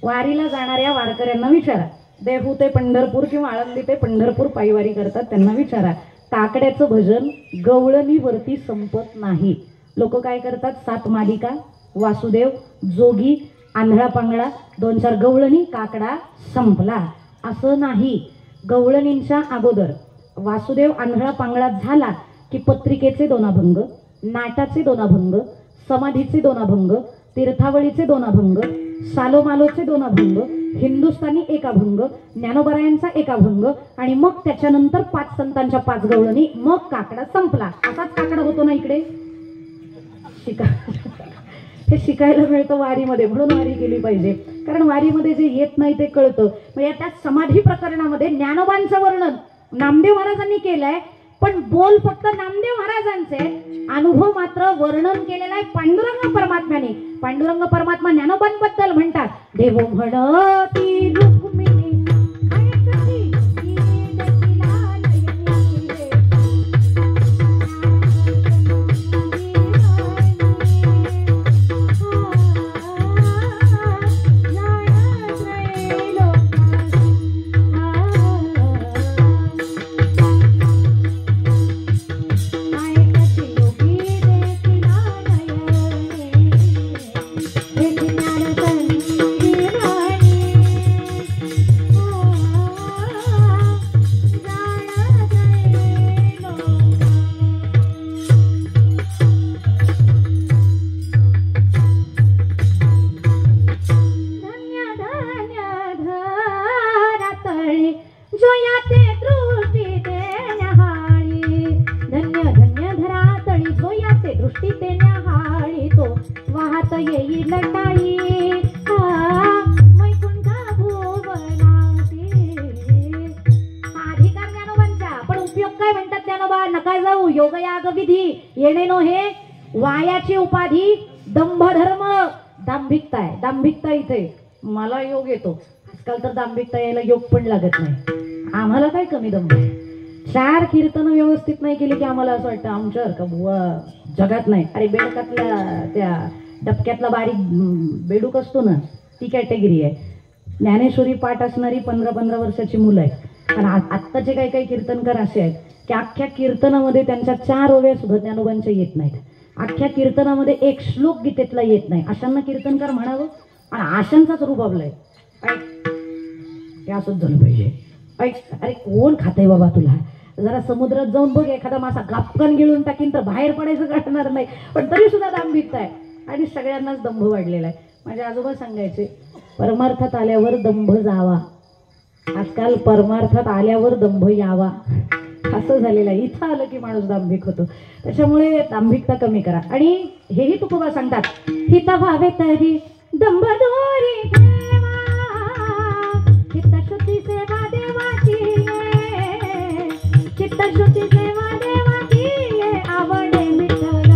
वारीला जाणाऱ्या वारकऱ्यांना विचारा. देहू ते पंढरपूर किंवा आळंदी ते पंढरपूर पायवारी करतात, त्यांना विचारा. काकड्याचं भजन गवळणीवरती संपत नाही. लोक काय करतात, 7 मालिका, वासुदेव, जोगी, आंधळा पांगळा, 2-4 गवळणी, काकडा, संपला. असं नाही. गवळणींच्या अगोदर वासुदेव आंधळा पांगळा झाला की पत्रिकेचे 2 अभंग, नाटाचे 2 अभंग, समाधीचे 2 अभंग, तीर्थावळीचे 2 अभंग, सालोमालोचे 2 अभंग, हिंदुस्थानी 1 अभंग, ज्ञानोबरायांचा 1 अभंग, आणि मग त्याच्यानंतर 5 संतांच्या 5 गवळणी, मग काकडा संपला. असाच काकडा होतो ना इकडे. हे शिकायला मिळतं वारीमध्ये, म्हणून वारी केली पाहिजे. कारण वारीमध्ये जे येत नाही ते कळतं. मग या त्या समाधी प्रकरणामध्ये ज्ञानोबांचं वर्णन नामदेव महाराजांनी केलंय, पण बोल फक्त नामदेव महाराजांचे, अनुभव मात्र वर्णन केलेला आहे पांडुरंग परमात्म्याने. पांडुरंग परमात्मा ज्ञानोबांबद्दल म्हणतात, देव म्हणती रुक्मिणी नका जाऊ योगयाग विधी येणे नो हे वायाची उपाधी दंभ धर्म दांभिकता आहे. दांभिकता इथे मला योग येतो आजकाल तर दांभिकता यायला योग पण लागत नाही. आम्हाला काय कमी दंभ आहे. 4 कीर्तन व्यवस्थित नाही केली की आम्हाला असं वाटतं आमच्यावर का बुवा जगात नाही. अरे बेडकातल्या त्या डबक्यातला बारीक बेडूक असतो ना ती कॅटेगरी आहे. ज्ञानेश्वरी पाठ असणारी 15-15 वर्षाची मुलं आहेत. पण आत्ताचे काही काही कीर्तनकार असे आहेत की अख्ख्या कीर्तनामध्ये त्यांच्या 4 ओव्या सुद्धा ज्ञानोबांच्या येत नाहीत. अख्ख्या कीर्तनामध्ये 1 श्लोक गीतेतला येत नाही. अशांना कीर्तनकार म्हणावं आणि आशांचाच रूप आपलाय. हे असंच झालं पाहिजे. अरे कोण खातंय बाबा तुला. जरा समुद्रात जाऊन बघ एखादा मासा गापकन गिळून टाकीन तर बाहेर पडायचं कळणार नाही. पण तरी सुद्धा दांभिकता आहे आणि सगळ्यांनाच दंभ वाढलेला आहे. माझे आजोबा सांगायचे परमार्थात आल्यावर दंभ जावा. आजकाल परमार्थात आल्यावर दंभ यावा असं झालेलं आहे. इथं आलं की माणूस दांभिक होतो. त्याच्यामुळे दांभिकता कमी करा. आणि हेही तुकोबा सांगतात हित व्हावे तरी दंभ दोरी ठेवा. चित्तशुद्धी सेवा देवाची चित्तशुद्धी सेवा देवाची आवडे विठ्ठल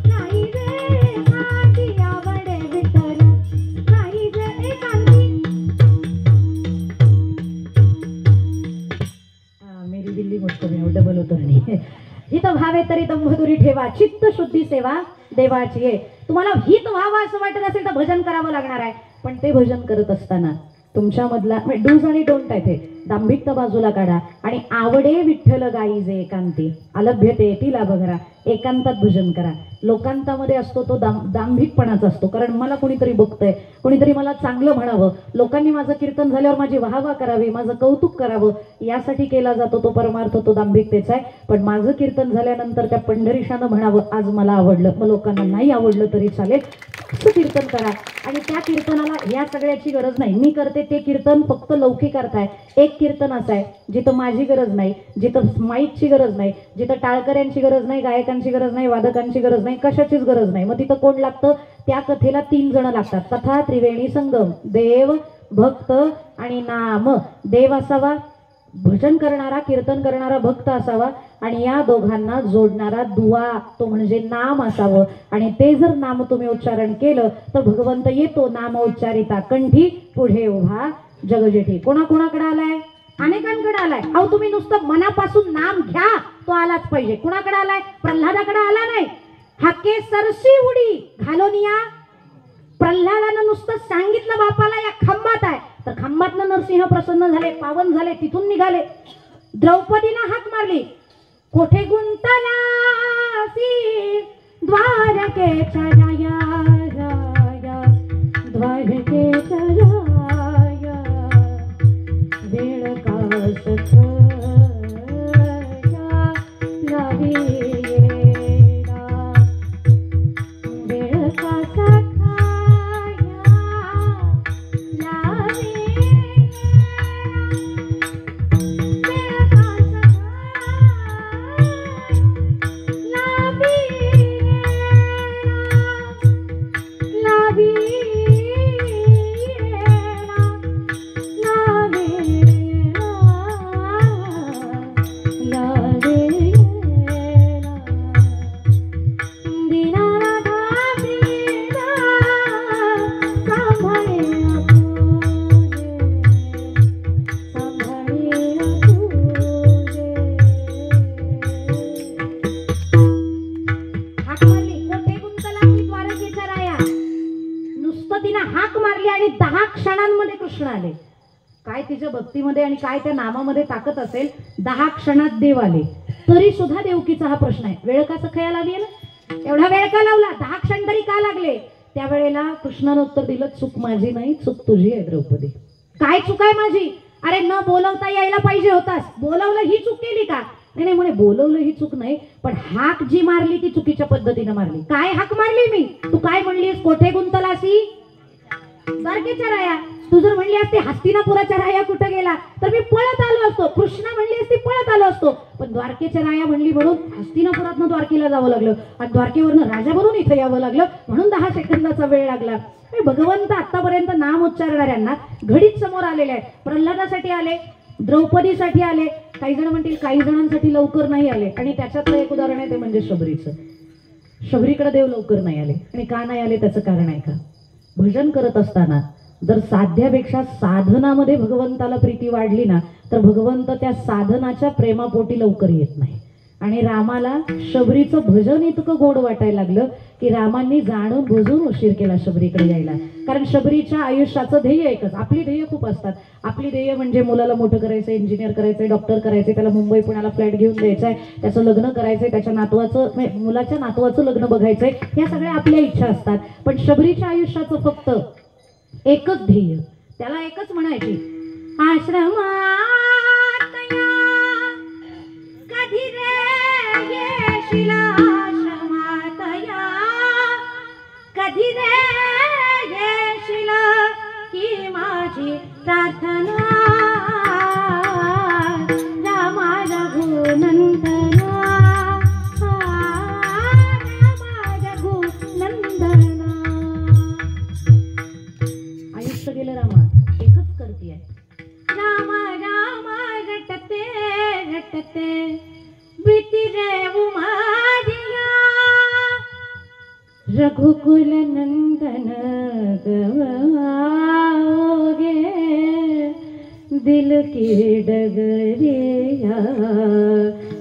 नाही रे एकांती आवडे विठ्ठल नाही रे एकांती. मेरी दिल्ली मुझको में डबल उतरणी. हित व्हावे तरी दंभदुरी ठेवा चित्तशुद्धी सेवा देवाची आहे. तुम्हाला हित व्हावं असं वाटत असेल तर भजन करावं लागणार आहे. पण ते भजन करत असताना तुमच्यामधला डूज आणि डोंट आहे ते दांभिकता बाजूला काढा आणि आवडे विठ्ठल गाई जे एकांती अलभ्यते तिला बघरा एकांतात भजन करा. लोकांतामध्ये असतो तो दांभिकपणाचा असतो. कारण मला कोणीतरी बघतंय कोणीतरी मला चांगलं म्हणावं लोकांनी माझं कीर्तन झाल्यावर माझी वाहवा करावी माझं कौतुक करावं यासाठी केला जातो तो परमार्थ तो दांभिकतेचा आहे. पण माझं कीर्तन झाल्यानंतर त्या पंढरीशानं म्हणावं आज मला आवडलं. मग लोकांना नाही आवडलं तरी चालेल असं कीर्तन करा. आणि त्या कीर्तनाला ह्या सगळ्याची गरज नाही. मी करते ते कीर्तन फक्त लौकिक अर्थ आहे. एक कीर्तन असं आहे जिथं माझी गरज नाही जिथं माईकची गरज नाही जिथं टाळकऱ्यांची गरज नाही गायकांची गरज नाही वादकांची गरज नाही कशाचीच गरज नाही. मग तिथं कोण लागतं त्या कथेला 3 जण लागतात. तथा त्रिवेणी संगम देव भक्त आणि नाम. देव असावा भजन करणारा कीर्तन करणारा भक्त असावा आणि या दोघांना जोडणारा दुवा तो म्हणजे नाम असावं. आणि ते जर नाम तुम्ही उच्चारण केलं तर भगवंत येतो नाम उच्चारिता कंठी पुढे उभा जगजेठी. कोणाकोणाकडे आलाय अनेकांकडे आलाय. अहो तुम्ही नुसतं मनापासून नाम घ्या तो आलाच पाहिजे. कुणाकडे आलाय प्रल्हादाकडे आला नाही. हाके सरसी उडी घालोनिया प्रल्हादानं नुसतं सांगितलं बापाला या खांबात आहे तर खांबातनं नरसिंह प्रसन्न झाले पावन झाले तिथून निघाले. द्रौपदीनं हाक मारली कोठे गुंतलासी द्वारकेच्या राया राया द्वारकेच्या राया वेळ कास लावी वेळ कासा भक्तीमध्ये आणि काय त्या नामामध्ये ताकद असेल. 10 क्षणात देव आले तरी सुद्धा देवकीचा हा प्रश्न आहे. वेळ का सखयाला आली ना एवढा वेळ का लावला 10 क्षण तरी का लागले. त्यावेळेला कृष्णानं उत्तर दिलं चूक माझी नाही चूक तुझी आहे द्रौपदी. काय चूक आहे माझी. अरे न बोलवता यायला पाहिजे होतास. बोलवलं ही चूक केली का. नाही म्हणे बोलवलं ही चूक नाही पण हाक जी मारली ती चुकीच्या पद्धतीने मारली. काय हाक मारली मी. तू काय म्हणलीस कोठे गुंतलासी द्वारकेच्या राया. तू जर म्हणली असते हस्तिनापुराच्या राया कुठे गेला तर मी पळत आलो असतो. कृष्णा म्हणली असती पळत आलो असतो. पण द्वारकेच्या राया म्हणली म्हणून हस्तिनापुरातनं द्वारकेला जावं लागलं आणि द्वारकेवरनं राजा बनून इथे यावं लागलं म्हणून 10 सेकंदाचा वेळ लागला. भगवंत आतापर्यंत नाम उच्चारणाऱ्यांना घडीत समोर आलेले आहेत. प्रल्हादासाठी आले द्रौपदीसाठी आले काही जण म्हणतील काही जणांसाठी लवकर नाही आले, आणि त्याच्यातलं एक उदाहरण आहे ते म्हणजे शबरीचं. शबरीकडे देव लवकर नाही आले, आणि का नाही आले त्याचं कारण आहे का? भजन करत असताना जर साध्यापेक्षा साधनामध्ये भगवंताला प्रीती वाढली ना, तर भगवंत त्या साधनाच्या प्रेमापोटी लवकर येत नाही. आणि रामाला शबरीचं भजन इतकं गोड वाटायला लागलं की रामांनी जाणून बुजून उशीर केला शबरीकडे यायला. कारण शबरीच्या आयुष्याचं ध्येय एकच. आपली ध्येय खूप असतात. आपली ध्येय म्हणजे मुलाला मोठं करायचं, इंजिनियर करायचंय, डॉक्टर करायचंय, त्याला मुंबई पुण्याला फ्लॅट घेऊन द्यायचंय, त्याचं लग्न करायचंय, त्याच्या नातवाचं मुलाच्या नातवाचं लग्न बघायचंय, या सगळ्या आपल्या इच्छा असतात. पण शबरीच्या आयुष्याचं फक्त एकच ध्येय, त्याला एकच म्हणायची, आश्रमात कधी रे येशील, आश्रमात कधी रे येशील, ही माझी प्रार्थना, रामा रघुनंदना, रामा रघुनंदना. आयुष्य गेलं रामा, एकच करतीये, रामा रामा रटते रटते बीती रे उमादिया, रघुकुल नंदन गवाओगे, दिल की डगरिया,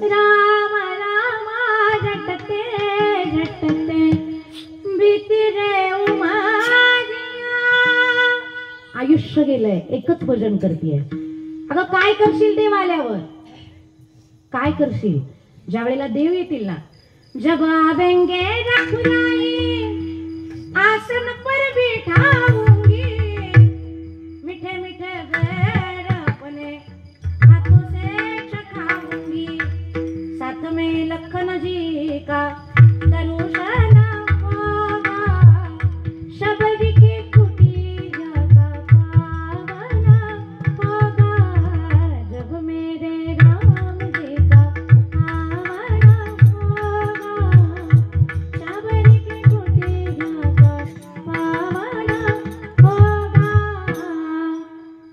राम राम रटते रटते बीती रे उमादिया. आयुष्य गेलंय, एकच भजन करतीये. अगं काय करशील देव आल्यावर? काय करशील ज्या वेळेला देव येतील ना? जब आवेंगे रघुराई, आसन पर बिठाऊंगी, मीठे मीठे बैर अपने हाथों से चखाऊंगी, साथ में लखन जी का दर्शन होगा, शबरी की कुटिया का पावन होगा, जब मेरे राम जी का आवन होगा, शबरी की कुटिया का पावन होगा.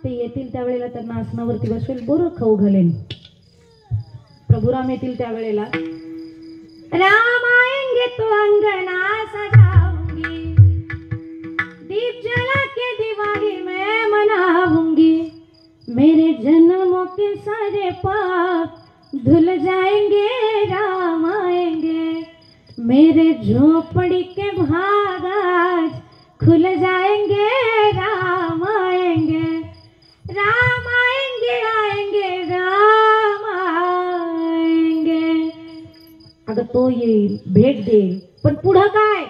ते येतील त्यावेळेला त्यांना आसनावरती बसवेल, बरं खाऊ घालेन. प्रभुराम येतील त्यावेळेला, राम आएंगे तो अंगना सजाऊंगी, दीप जला के दिवाली मैं मनाऊंगी, मेरे जन्मों के सारे पाप धुल जाएंगे, राम आएंगे, मेरे झोपड़ी के भाग आज खुल जाएंगे, राम आएंगे, राम आएंगे आएंगे राम आएंगे. अगं तो येईल, भेट देईल, पण पुढं काय?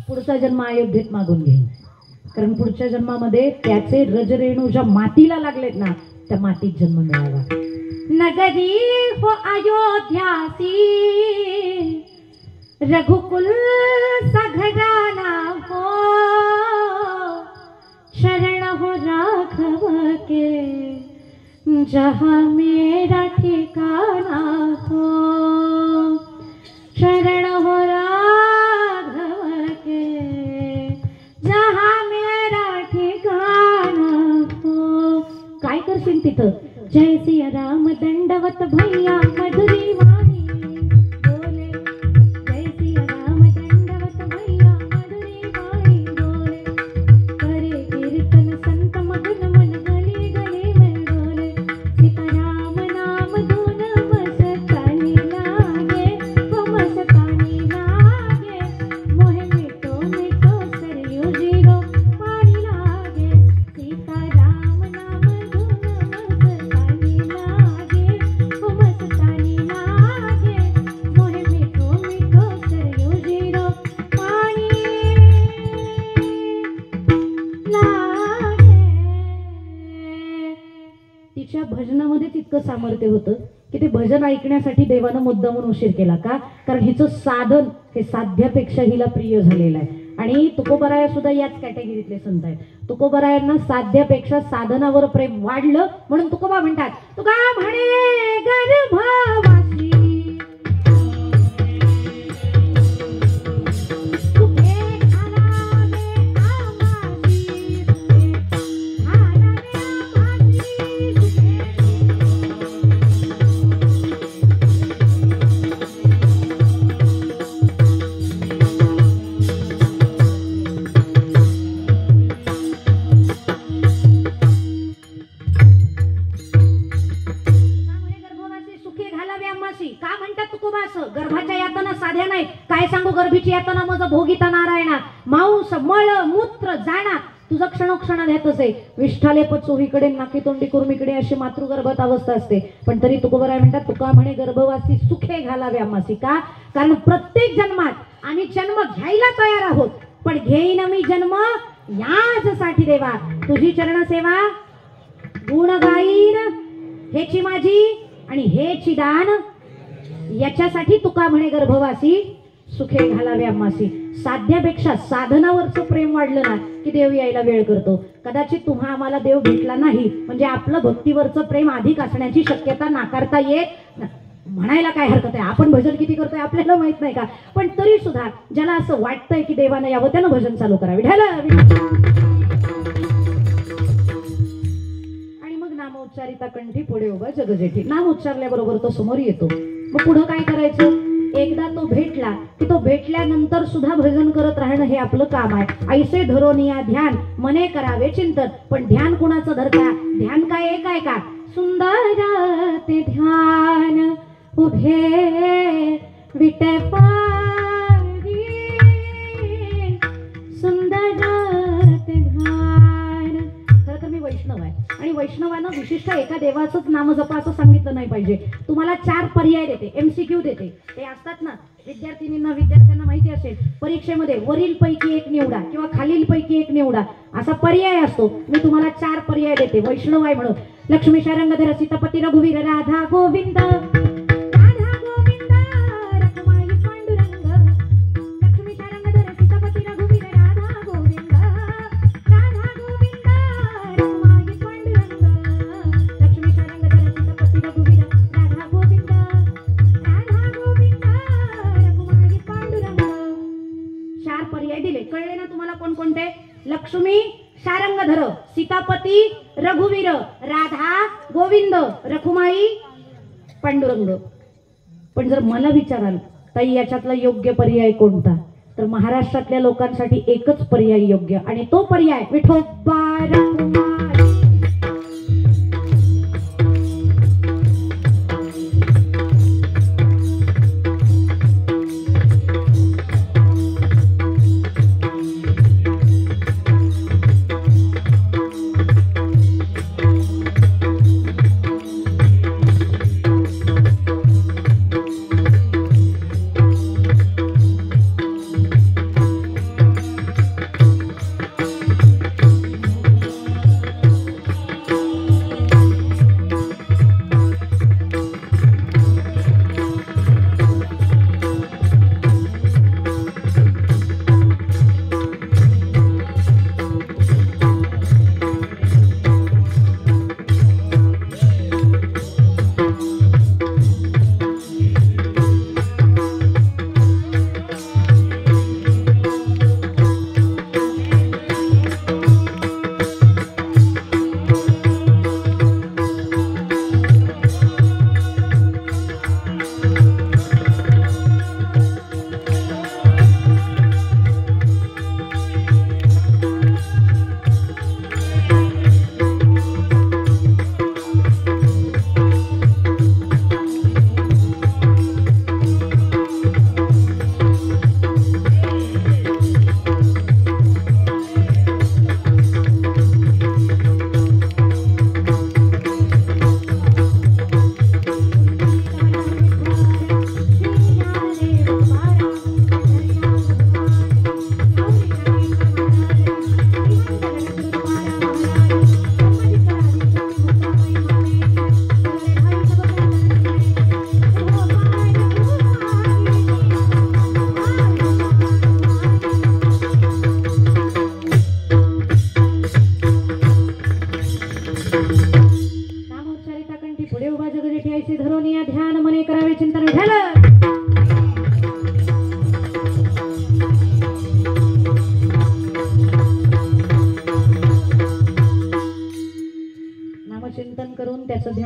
पुढचा जन्म अयोध्येत मागून घेईल. कारण पुढच्या जन्मामध्ये त्याचे रजरेणू ज्या मातीला लागलेत ना, त्या मातीत जन्म मिळावा. नगरी हो अयोध्यासी, रघुकुल सा घराना हो, शरण हो राघव के, जहाँ मेरा ठिकाना हो, शरण हो राघव के, जहाँ मेरा ठिकाना हो. काय करशील तिथं? जय सिया राम दंडवत भैया मधुरी वाणी बोले, जय सिया राम दंडवत भैया मधुरी वाणी बोले, करे कीर्तन संत मगन मन गली गली में डोले, सीता राम नाम धुन मस्तानी लागे, हो मस्तानी लागे, मोहे मिठो मिठो सरयू जीरो पानी लागे, सीता राम नाम धुन मस्तानी लागे, हो मस्तानी लागे, मोहे मिठो मिठो सरयू जीरो पानी लागे. तिच्या भजनामध्ये तितकं सामर्थ्य होतं की ते भजन ऐकण्यासाठी देवानं मुद्दामून उशीर केला. का? कारण हिचं साधन हे साध्यापेक्षा हिला प्रिय झालेलं आहे. आणि तुकोबराया सुद्धा याच कॅटेगरीतले संत आहेत. तुकोबरायांना साध्यापेक्षा साधनावर प्रेम वाढलं म्हणून तुकोबा म्हणतात, तुका म्हणे गर्भवासी गर्भीची येताना मज भोगिता नारायणा मांस मळ मूत्र जाणा तुझं क्षणोक्षण ध्यातच आहे. विष्ठाले चोहीकडे नाकी तोंडी कुर्मीकडे अशी मातृगर्भात अवस्था असते. पण तरी तुकोबराय म्हणतात तुका म्हणे गर्भवासी सुखे घालावे आम्हासी. का? कारण प्रत्येक जन्मात आम्ही जन्म घ्यायला तयार आहोत, पण घेईन मी जन्म याचसाठी देवा तुझी चरण सेवा गुण गाईन हेची माझी आणि हेची दान याच्यासाठी तुका म्हणे गर्भवासी सुखे घालावे आम्हासी. साध्यापेक्षा साधनावरचं प्रेम वाढलं ना की देव यायला वेळ करतो. कदाचित तुम्हा आम्हाला देव भेटला नाही म्हणजे आपलं भक्तीवरचं प्रेम अधिक असण्याची शक्यता नाकारता येत म्हणायला काय हरकत आहे. आपण भजन किती करतोय आपल्याला माहित नाही का, पण तरी सुद्धा ज्याला असं वाटतंय की देवानं यावं त्यानं भजन चालू करावे. विठाला आणि मग नामोच्चारिता कंठी पुढे उभा जगजेठी. नाम उच्चारल्याबरोबर तो समोर येतो. मग पुढं काय करायचं? एकदा तो भेटला की तो भेटल्यानंतर सुद्धा भजन करत राहणं हे आपलं काम आहे. ऐसे धरोनिया ध्यान मने करावे चिंतन. पण ध्यान कुणाचं धरता? ध्यान काय एक आहे का? सुंदर ते ध्यान उभे विटे पारी सुंदर ते ध्यान. खरं तर मी वैष्णव आहे आणि वैष्णवानं विशिष्ट एका देवाचंच नाम जपा असं सांगितलं नाही पाहिजे. तुम्हाला 4 पर्याय देते, MCQ देते. ते असतात ना विद्यार्थ्यांना माहिती असेल परीक्षेमध्ये वरील पैकी एक निवडा किंवा खालील पैकी एक निवडा असा पर्याय असतो. मी तुम्हाला 4 पर्याय देते वैष्णव आहे म्हणून. लक्ष्मी शारंगधर सीतापती रघुवीर राधा गोविंद राधा गोविंद रखुमाई पांडुरंग. लक्ष्मी शारंगधर सीतापती रघुवीर राधा गोविंद राधा गोविंद रखुमाई पांडुरंग. लक्ष्मी शारंगधर सीतापती रघुवीर राधा गोविंद राधा गोविंद रखुमाई पांडुरंग. 4 पर्याय दिले. कळले ना तुम्हाला कोणकोणते? लक्ष्मी शारंगधर सीतापती रघुवीर राधा गोविंद रखुमाई पांडुरंग. पण जर मला विचाराल ताई याच्यातला योग्य पर्याय कोणता, तर महाराष्ट्रातल्या लोकांसाठी एकच पर्याय योग्य आणि तो पर्याय विठोबा रखुमाई.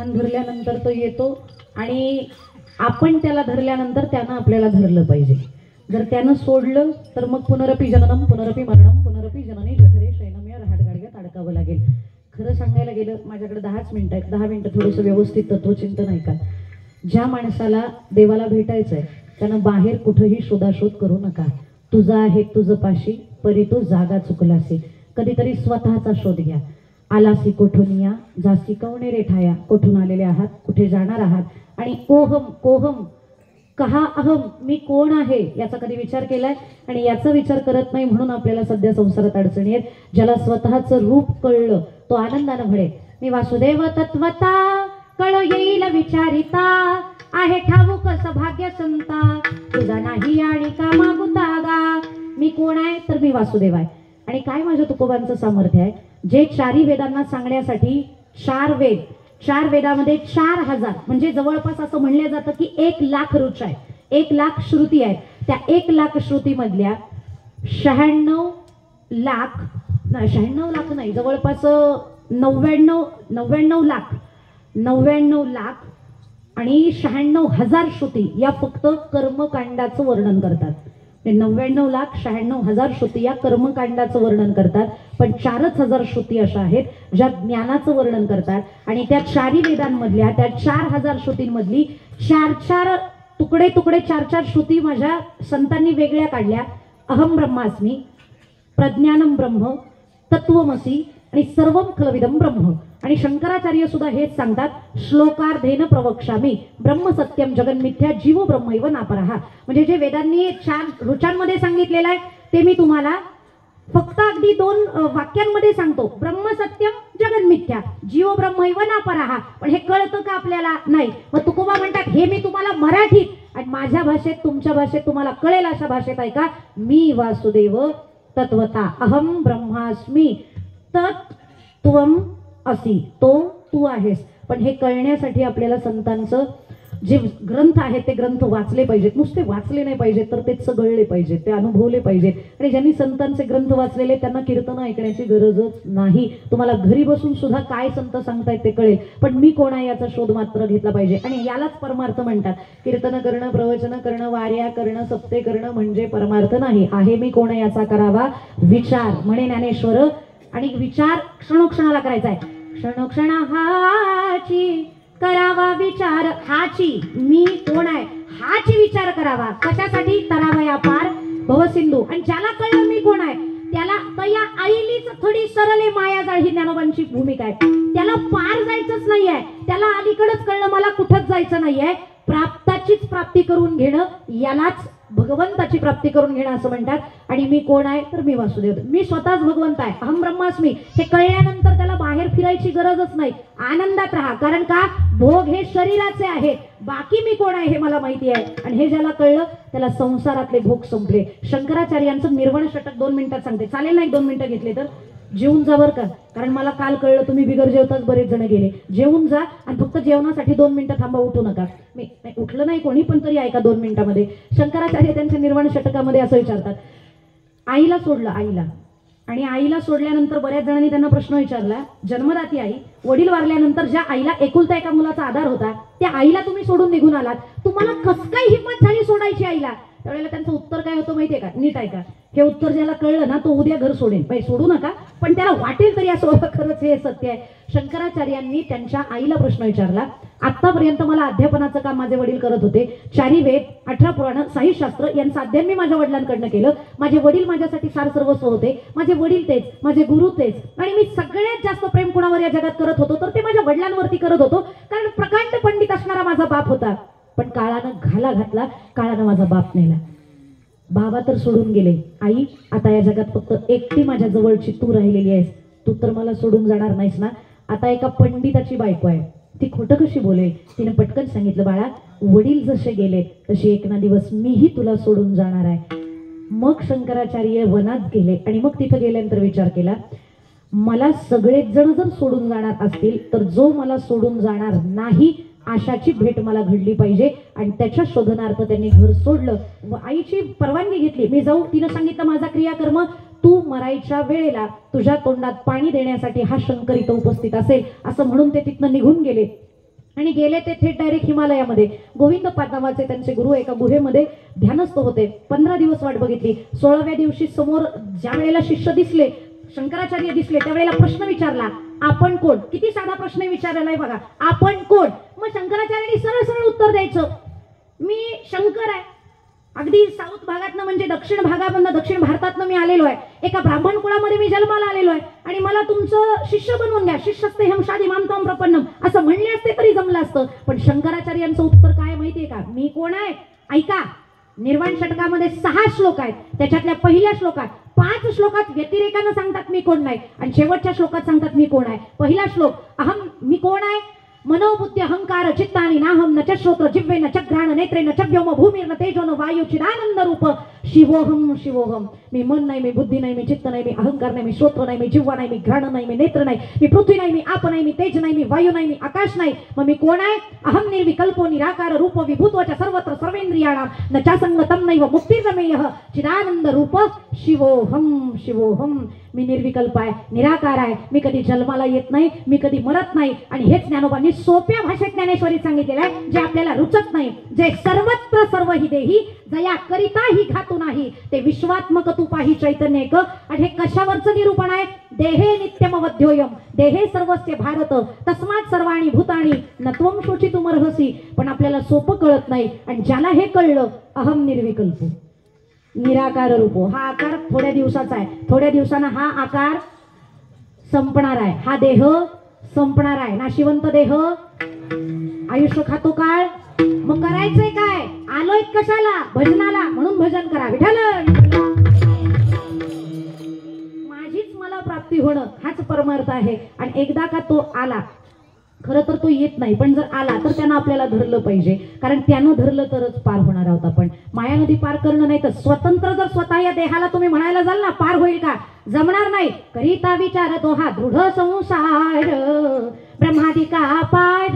धरल्यानंतर तो येतो आणि आपण त्याला धरल्यानंतर त्यानं आपल्याला धरलं पाहिजे. जर त्यानं सोडलं तर मग पुनरपी जननम पुनरपी मरणम पुनरपी जननी जठरे शयनम या रहाटगाडग्यात अडकावं लागेल. खरं सांगायला गेलं माझ्याकडे 10च मिनिटं आहेत. 10 मिनिटं थोडंसं व्यवस्थित तत्वचिंतन ऐका. ज्या माणसाला देवाला भेटायचंय त्यानं बाहेर कुठेही शोधाशोध करू नका. तुझा आहे तुझं पाशी, परी तू जागा चुकलासी. कधीतरी स्वतःचा शोध घ्या. आलासी कोठून या, जासी कवणे रे ठाया. कोठून आलेले आहात, कुठे जाणार आहात, आणि कोहम कोहम कहा अहम, मी कोण आहे याचा कधी विचार केलाय? आणि याचा विचार करत नाही म्हणून आपल्याला सध्या संसारात अडचणी आहेत. ज्याला स्वतःचं रूप कळलं तो आनंदानं म्हणे, मी वासुदेव तत्वता, कळ येईल विचारिता, आहे ठाऊक सभाग्य संता, तुझा नाही आणि का मागुता गा. मी कोण आहे तर मी वासुदेव आहे. आणि काय माझ्या तुकोबांचं सामर्थ्य आहे, जे चारी वेदांना सांगण्यासाठी 4 वेद, 4 वेदामध्ये 4000 म्हणजे जवळपास असं म्हणलं जातं की 1,00,000 रुचा आहे, 1,00,000 श्रुती आहेत. त्या 1,00,000 श्रुतीमधल्या 96 लाख नाही, जवळपास 99 लाख आणि 96,000 श्रुती या फक्त कर्मकांडाचं वर्णन करतात. 99,96,000 श्रुती या कर्मकांडाचं वर्णन करतात. पण 4,000 श्रुती अशा आहेत ज्या ज्ञानाचं वर्णन करतात. आणि त्या 4 वेदांमधल्या त्या 4,000 श्रुतींमधली 4 तुकडे 4 श्रुती माझ्या संतांनी वेगळ्या काढल्या. अहम ब्रह्मास्मी, प्रज्ञानम ब्रह्म, तत्वमसी आणि सर्वम खलविदम ब्रह्म. आणि शंकराचार्य सुद्धा हेच सांगतात, श्लोकार्धेन प्रवक्ष्यामी ब्रह्म सत्यम जगन्मिथ्या जीवो ब्रह्मैव नापरहा. म्हणजे जे वेदांनी 4 ऋचांमध्ये सांगितलेलं आहे ते मी तुम्हाला फक्त अगदी 2 वाक्यांमध्ये सांगतो. ब्रह्म सत्यम जगन्मिथ्या जीवो ब्रह्मैव नापरहा. पण हे कळतं का आपल्याला? नाही. मग तुकोबा म्हणतात हे मी तुम्हाला मराठीत आणि माझ्या भाषेत, तुमच्या भाषेत तुम्हाला कळेल अशा भाषेत ऐका. मी वासुदेव तत्वता, अहम ब्रह्मास्मी, तत्त्वम असी, तो तू आहेस. पण हे कळण्यासाठी आपल्याला संतांचं जे ग्रंथ आहेत ते ग्रंथ वाचले पाहिजेत. नुसते वाचले नाही पाहिजेत तर ते सगळले पाहिजेत, ते अनुभवले पाहिजेत. आणि ज्यांनी संतांचे ग्रंथ वाचलेले त्यांना कीर्तन ऐकण्याची गरजच नाही. तुम्हाला घरी बसून सुद्धा काय संत सांगतायत ते कळेल. पण मी कोण आहे याचा शोध मात्र घेतला पाहिजे. आणि यालाच परमार्थ म्हणतात. कीर्तन करणं, प्रवचन करणं, वाऱ्या करणं, सप्ते करणं म्हणजे परमार्थ नाही. आहे मी कोण याचा करावा विचार, म्हणे ज्ञानेश्वर. आणि विचार क्षणोक्षणाला करायचा आहे. क्षणोक्षणा हाची करावा विचार, हाची मी कोण आहे हाची विचार करावा. कशासाठी? तरावया पार भवसिंधू. आणि ज्याला कळलं मी कोण आहे त्याला तर या आईलीच थोडी सरले मायाजाळ ही ज्ञानोबांची भूमिका आहे. त्याला पार जायचंच नाहीये, त्याला अलीकडच कळलं मला कुठंच जायचं नाहीये. प्राप्ताचीच प्राप्ती करून घेणं यालाच भगवंताची प्राप्ती करून घेणं असं म्हणतात. आणि मी कोण आहे तर मी वासुदेव, मी स्वतःच भगवंत आहे. अहम ब्रह्मास्मी हे कळल्यानंतर त्याला बाहेर फिरायची गरजच नाही. आनंदात राहा. कारण का? भोग हे शरीराचे आहेत, बाकी मी कोण आहे हे मला माहिती आहे. आणि हे ज्याला कळलं त्याला संसारातले भोग संपले. शंकराचार्यांचं निर्वाण षटक 2 मिनिटात सांगते. चालेल ना? 1-2 मिनिटं घेतले तर जेवून जा बरं का. कारण मला काल कळलं तुम्ही बिगर जेवताच बरेच जण गेले. जेवून जा आणि फक्त जेवणासाठी 2 मिनिटं थांबा, उठू नका. मी उठलं नाही कोणी, पण तरी ऐका 2 मिनिटांमध्ये. शंकराचार्य त्यांच्या निर्वाण षटकामध्ये असं विचारतात, आईला सोडलं, आईला. आणि आईला सोडल्यानंतर बऱ्याच जणांनी त्यांना प्रश्न विचारला, जन्मदाती आई, वडील वारल्यानंतर ज्या आईला एकुलता एका मुलाचा आधार होता त्या आईला तुम्ही सोडून निघून आलात, तुम्हाला कसं काय हिंमत झाली सोडायची आईला? त्यावेळेला त्यांचं उत्तर काय होतं माहितीये का? नीट ऐका. हे उत्तर ज्याला कळलं ना तो उद्या घर सोडेल. बाई सोडू नका, पण त्याला वाटेल तरी असं खरंच हे सत्य आहे. शंकराचार्यांनी त्यांच्या आईला प्रश्न विचारला, आतापर्यंत मला अध्यापनाचं काम माझे वडील करत होते. 4 वेद, 18 पुराण, साहिशास्त्र यांचं अध्ययन मी माझ्या वडिलांकडनं केलं. माझे वडील माझ्यासाठी सार सर्वस्व होते. माझे वडील तेच, माझे गुरु तेच. आणि मी सगळ्यात जास्त प्रेम कोणावर या जगात करत होतो तर ते माझ्या वडिलांवरती करत होतो. कारण प्रकांड पंडित असणारा माझा बाप होता. पण काळानं घाला घातला, काळानं माझा बाप नेला. बाबा तर सोडून गेले. आई, आता या जगात फक्त एकटी माझ्या जवळची तू राहिलेली आहेस. तू तर मला सोडून जाणार नाहीस ना? आता एका पंडिताची बायको आहे, ती खोटं कशी बोलेल? तिने पटकन सांगितलं, बाळा, वडील जसे गेले तशी एक ना दिवस मीही तुला सोडून जाणार आहे. मग शंकराचार्य वनात गेले आणि मग तिथं गेल्यानंतर विचार केला, मला सगळेच जण जर सोडून जाणार असतील तर जो मला सोडून जाणार नाही अशाची भेट मला घडली पाहिजे. आणि त्याच्या शोधनार्थ त्यांनी घर सोडलं व आईची परवानगी घेतली. मी जाऊ. तिनं सांगितलं, माझा क्रियाकर्म तू मरायच्या वेळेला तुझ्या तोंडात पाणी देण्यासाठी हा शंकर इथं उपस्थित असेल असं म्हणून ते तिथनं निघून गेले. आणि गेले ते थेट डायरेक्ट हिमालयामध्ये. गोविंदपाद नावाचे त्यांचे गुरु एका गुहेमध्ये ध्यानस्थ होते. 15 दिवस वाट बघितली. 16व्या दिवशी समोर ज्या वेळेला शिष्य दिसले, शंकराचार्य दिसले, त्यावेळेला प्रश्न विचारला, आपण कोण? किती साधा प्रश्न विचारलेला आहे बघा, आपण कोण? मग शंकराचार्यांनी सरळ सरळ उत्तर द्यायचं, मी शंकर आहे. अगदी साऊथ भागातनं म्हणजे दक्षिण भागामधनं, दक्षिण भारतातनं मी आलेलो आहे. एका ब्राह्मण कुळामध्ये मी जन्माला आलेलो आहे आणि मला तुमचं शिष्य बनवून घ्या, शिष्यस्तेहम शादी मामताम प्रपन्नम असं म्हणले असते तरी जमलं असतं. पण शंकराचार्यांचं उत्तर काय माहितीये का? मी कोण आहे ऐका. निर्वाण षटकामध्ये 6 श्लोक आहेत. त्याच्यातल्या पहिल्या श्लोकात 5 श्लोकात व्यतिरेकानं सांगतात मी कोण नाही आणि शेवटच्या श्लोकात सांगतात मी कोण आहे. पहिला श्लोक अहम, मी कोण आहे? मनोबुद्धी अहंकार चित्तानी नाहम न च श्रोत्र जिव्वे न च घ्राण नेत्रे न च व्योम भूमिर्न तेजो न वायू चिदानंद रूप शिवोहम शिवोहम. मी मन नाही, मी बुद्धी नाही, मी चित्त नाही, मी अहंकार नाही, मी श्रोत्र नाही, मी जिव्हा नाही, मी घ्राण नाही, मी नेत्र नाही, मी पृथ्वी नाही, मी आप नाही, मी तेज नाही, मी वायू नाही, मी आकाश नाही. मग मी कोण आहे? अहम निर्विकल्पो निराकार रूप विभूत्वच सर्वत्र सर्वेंद्रियाणाम न च संगतम नैव मुक्तिर्मेयः चिदानंद रूप शिवोहम शिवोहम. मी निर्विकल्प आहे, निराकार आहे, मी कधी जन्माला येत नाही, मी कधी मरत नाही. आणि हेच ज्ञानोबांनी सोप्या भाषेत ज्ञानेश्वरी सांगितलेलं आहे, जे आपल्याला रुचत नाही. जे सर्वत्र सर्व हि देही जया करिता ही घातू नाही, ते विश्वात्मक तू पाही चैतन्य एक. आणि हे कशावरचं निरूपण आहे? देहे नित्यमवध्योयम, देहे सर्वस्य भारत तस्मात् सर्वाणि भूतानि न त्वं शोचितुमर्हसि. पण आपल्याला सोपं कळत नाही. आणि ज्याला हे कळलं, अहम निर्विकल्प निराकार रूपो, हा आकार थोड्या दिवसाचा आहे, थोड्या दिवसानं हा आकार संपणार आहे, हा देह संपणार आहे. नाशिवंत देह, आयुष्य खातो काळ. मग करायचंय काय? आलोय कशाला? भजनाला. म्हणून भजन करा. विठ्ठल माझीच मला प्राप्ती होणं हाच परमार्थ आहे. आणि एकदा का तो आला, खरं तर तो येत नाही, पण जर आला तर त्यानं आपल्याला धरलं पाहिजे, कारण त्यानं धरलं तरच पार होणार आहोत आपण. माया नदी पार करणं नाही तर स्वतंत्र जर स्वतः या देहाला तुम्ही म्हणायला जाल ना, पार होईल का? जमणार नाही. करिता विचार तो हा दृढ संसार ब्रह्मादिका पार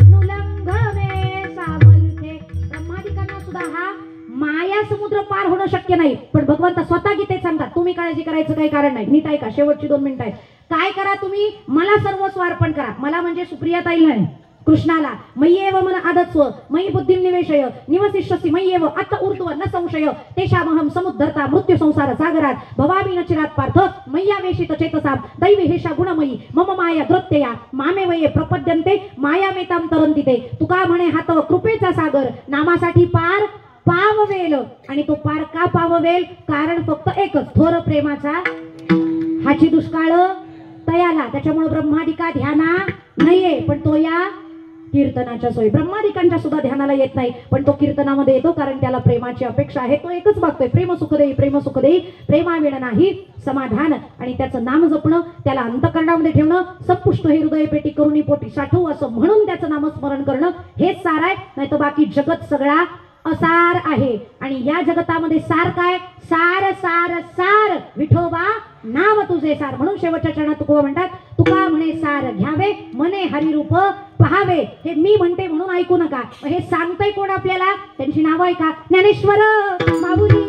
नुलंघवे सामर्थ्ये. ब्रह्मादिकांना सुद्धा हा माया समुद्र पार होणं शक्य नाही. पण भगवंत स्वतः गीतेत सांगतात, तुम्ही काळजी करायचं काही कारण नाही. नीट ऐका, शेवटची 2 मिनिटं आहेत. काय करा तुम्ही? मला सर्वस्व अर्पण करा. मला म्हणजे सुप्रियाताईला नाही, कृष्णाला. मय्येव मन आदत्स्व मयि बुद्धिं निवेशय निवसिष्यसि मय्येव अत ऊर्ध्व न संशय तेषामहं समुद्धर्ता मृत्यु संसार सागरात भवामि न चिरात् पार्थ मय्यावेशित चेतसां दैविहेषा गुणमयी मम माया धृत्यया मामेव ये प्रपद्यन्ते मायामेतां तरन्ति ते. तुका म्हणे हा तव कृपेचा सागर, नामासाठी पार पाववेल. आणि तो पार का पाववेल? कारण फक्त एकच, थोर प्रेमाचा हाची दुष्काळ तयाला. त्याच्यामुळे ब्रह्मादिका ध्याना नाहीये, पण तो या कीर्तनाच्या सोयी. ब्रह्मादिकांच्या सुद्धा ध्यानाला येत नाही, पण तो कीर्तनामध्ये येतो, कारण त्याला प्रेमाची अपेक्षा आहे. तो एकच मागतोय, प्रेम सुख देई, प्रेम सुख देई, प्रेमाविण नाही समाधान. आणि त्याचं नाम जपणं, त्याला अंतःकरणामध्ये ठेवणं, संपुष्ट हे हृदय पेटी करुणी पोटी साठवू असं म्हणून त्याचं नामस्मरण करणं हेच सार आहे. नाही तर बाकी जगत सगळा असार आहे. आणि या जगतामध्ये सार काय? सार सार सार विठोबा नाम तुझे सार. म्हणून शेवटच्या चरणात तुकोबा म्हणतात, तुका म्हणे सार घ्यावे मने हरिरूप पहावे. हे मी म्हणते म्हणून ऐकू नका. हे सांगतंय कोण आपल्याला? त्यांची नावं ऐका. ज्ञानेश्वर माऊली,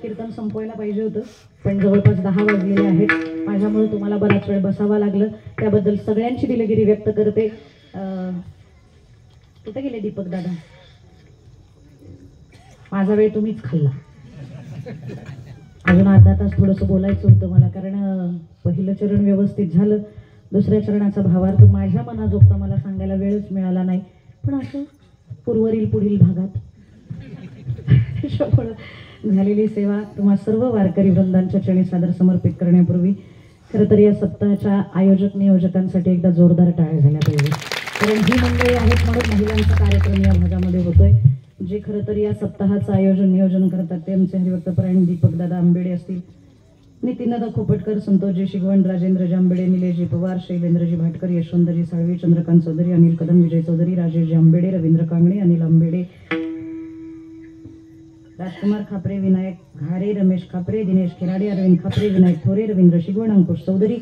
कीर्तन संपवायला पाहिजे होतं, पण जवळपास 10 वाजलेले आहेत. माझ्यामुळे तुम्हाला बराच वेळ बसावा लागलं, त्याबद्दल सगळ्यांची दिलगिरी व्यक्त करते. कुठे गेले दीपक दादा? माझा वेळ तुम्हीच खाल्ला. अजून अर्धा तास थोडंसं बोलायचं होतं मला, कारण पहिलं चरण व्यवस्थित झालं, दुसऱ्या चरणाचा भावार्थ माझ्या मनाजोगता मला सांगायला वेळच मिळाला नाही. पण असं पूर्वरील पुढील भागात झालेली सेवा तुम्हा सर्व वारकरी वृंदांच्या चरणी सादर समर्पित करण्यापूर्वी खरं तर या सप्ताहाच्या आयोजक नियोजकांसाठी एकदा जोरदार टाळ्या झाल्या पाहिजे, कारण ही मंडळी आहेत म्हणून महिलांचा कार्यक्रम या भागामध्ये होतोय. जे खरं तर या सप्ताहाचं आयोजन नियोजन करतात ते आमचे हरिभक्तपरायण दीपकदादा आंबेडे असतील, नितीनदा खोपटकर, संतोषजी शिगवण, राजेंद्र जांबेडे, निलेशजी पवार, शैलेंद्रजी भाटकर, यशवंतजी साळवे, चंद्रकांत चौधरी, अनिल कदम, विजय चौधरी, राजेशजी आंबेडे, रवींद्र कांगणे, अनिल आंबेडे, राजकुमार खापरे, विनायक घारे, रमेश खापरे, दिनेश खिराडे, अरविंद खापरे, विनायक थोरे, रवींद्र शिगवण, अंकुश चौधरी,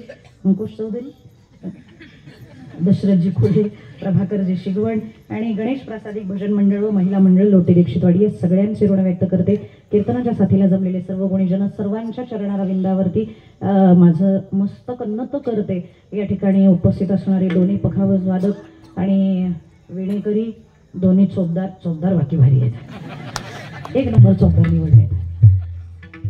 दशरथजी खुले, प्रभाकरजी शिगवण आणि गणेश प्रासादिक भजन मंडळ व महिला मंडळ लोटे दीक्षितवाडी या सगळ्यांचे ऋण व्यक्त करते. कीर्तनाच्या साथीला जमलेले सर्व गुणीजन सर्वांच्या चरणारविंदावरती माझं मस्तक नत करते. या ठिकाणी उपस्थित असणारे दोन्ही पखावज वादक आणि वेणेकरी दोन्ही चोपदार बाकी भारी आहेत. एक नंबर चोपदार निवडले.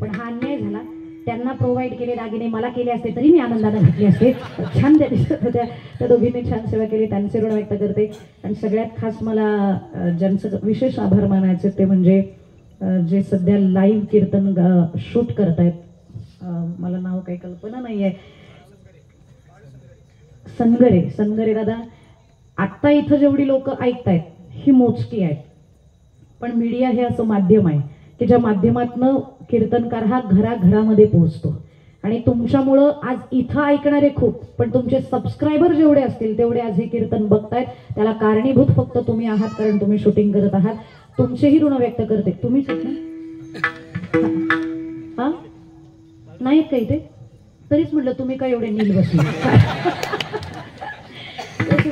पण हा अन्याय झाला. त्यांना प्रोव्हाइड केले दागिने मला केले असते तरी मी आनंदाने घेतले असते. छान त्या दिसत होत्या. त्या दोघींनी छान सेवा केली. त्यांचे ऋण व्यक्त करते. आणि सगळ्यात खास मला ज्यांचं विशेष आभार मानायचे ते म्हणजे जे सध्या लाईव्ह कीर्तन शूट करतायत. मला नाव काही कल्पना नाही आहे. सनगरे दादा. आत्ता इथं जेवढी लोक ऐकतायत ही मोजकी आहेत. पण मीडिया हे असं माध्यम आहे की ज्या माध्यमातनं कीर्तनकार हा घराघरामध्ये पोहोचतो. आणि तुमच्यामुळं आज इथं ऐकणारे खूप, पण तुमचे सबस्क्रायबर जेवढे असतील तेवढे आज हे कीर्तन बघतायत. त्याला कारणीभूत फक्त तुम्ही आहात, कारण तुम्ही शूटिंग करत आहात. तुमचेही ऋण व्यक्त करते. तुम्हीच हा नाहीत का इथे? तरीच म्हटलं तुम्ही काय एवढे नील बसले.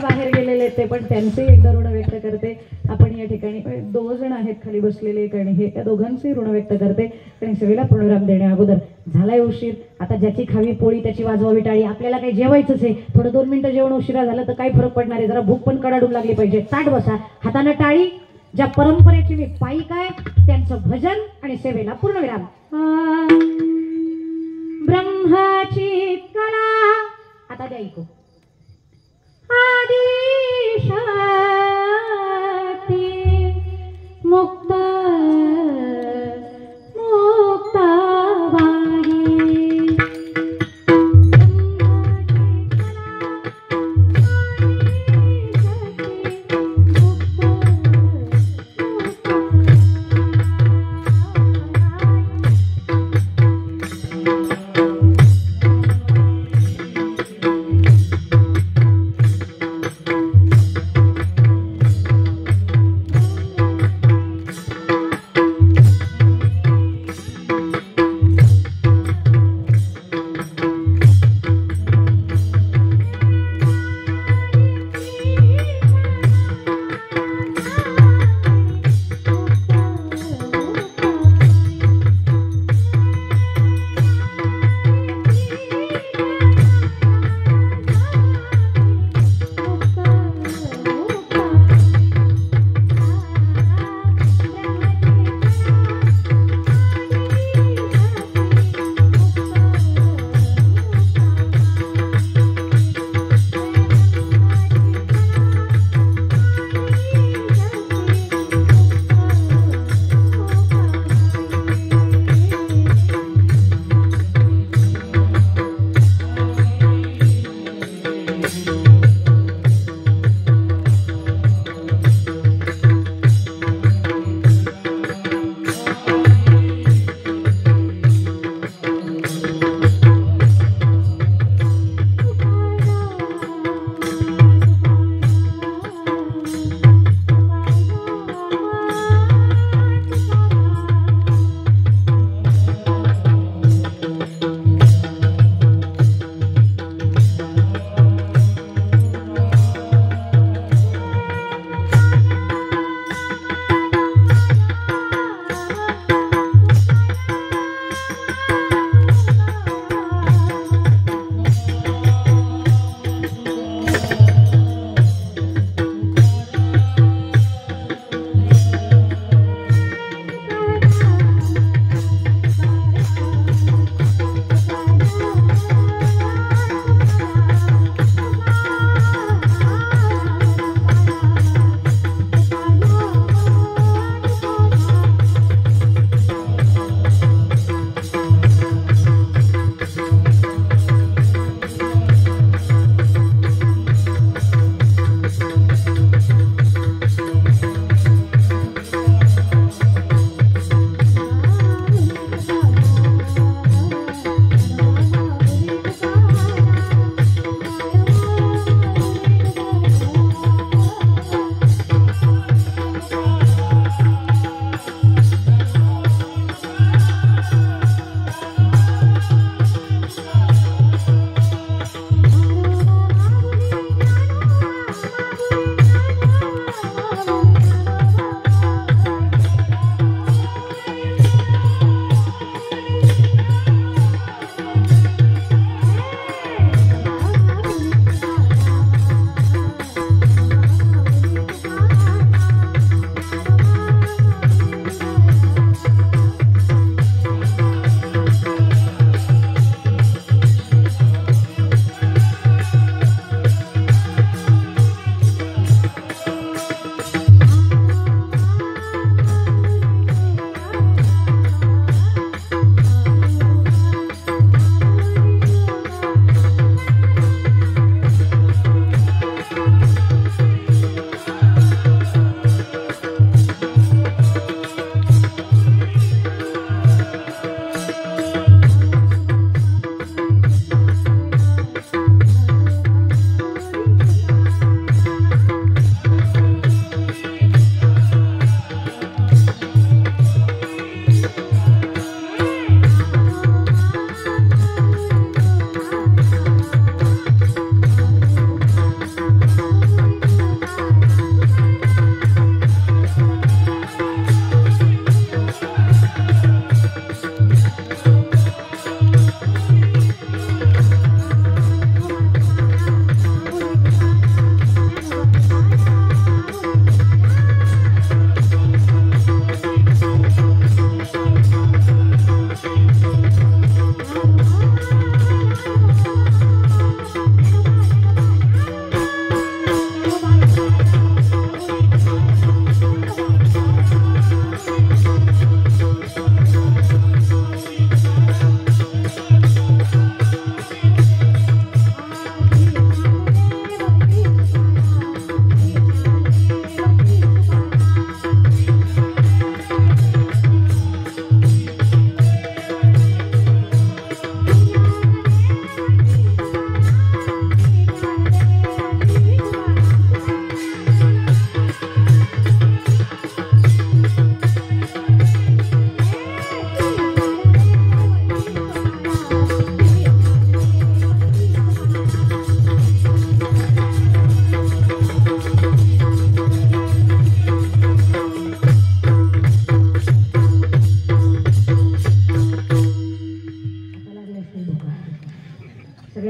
बाहेर गेलेले ते पण त्यांचे एकदा ऋण व्यक्त करते. आपण या ठिकाणी 2 जण आहेत खाली बसलेले आणि हे त्या दोघांचे ऋण व्यक्त करते. आणि सेवेला पूर्णविराम देण्या अगोदर झालाय उशीर. आता ज्याची खावी पोळी त्याची वाजवावी टाळी. आपल्याला काही जेवायचंच आहे. थोडं 2 मिनिटं जेवण उशिरा झालं तर काय फरक पडणार आहे? जरा भूक पण कडाडून लागली पाहिजे. ताट बसा, हातानं टाळी. ज्या परंपरेची मी पाईक आहे त्यांचं भजन आणि सेवेला पूर्णविराम. ब्रह्माची कला आता द्या ऐकू. आदिशक्ती मुक्त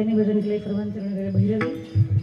सगळ्यांनी भजन केले, सर्वांचे भैरवी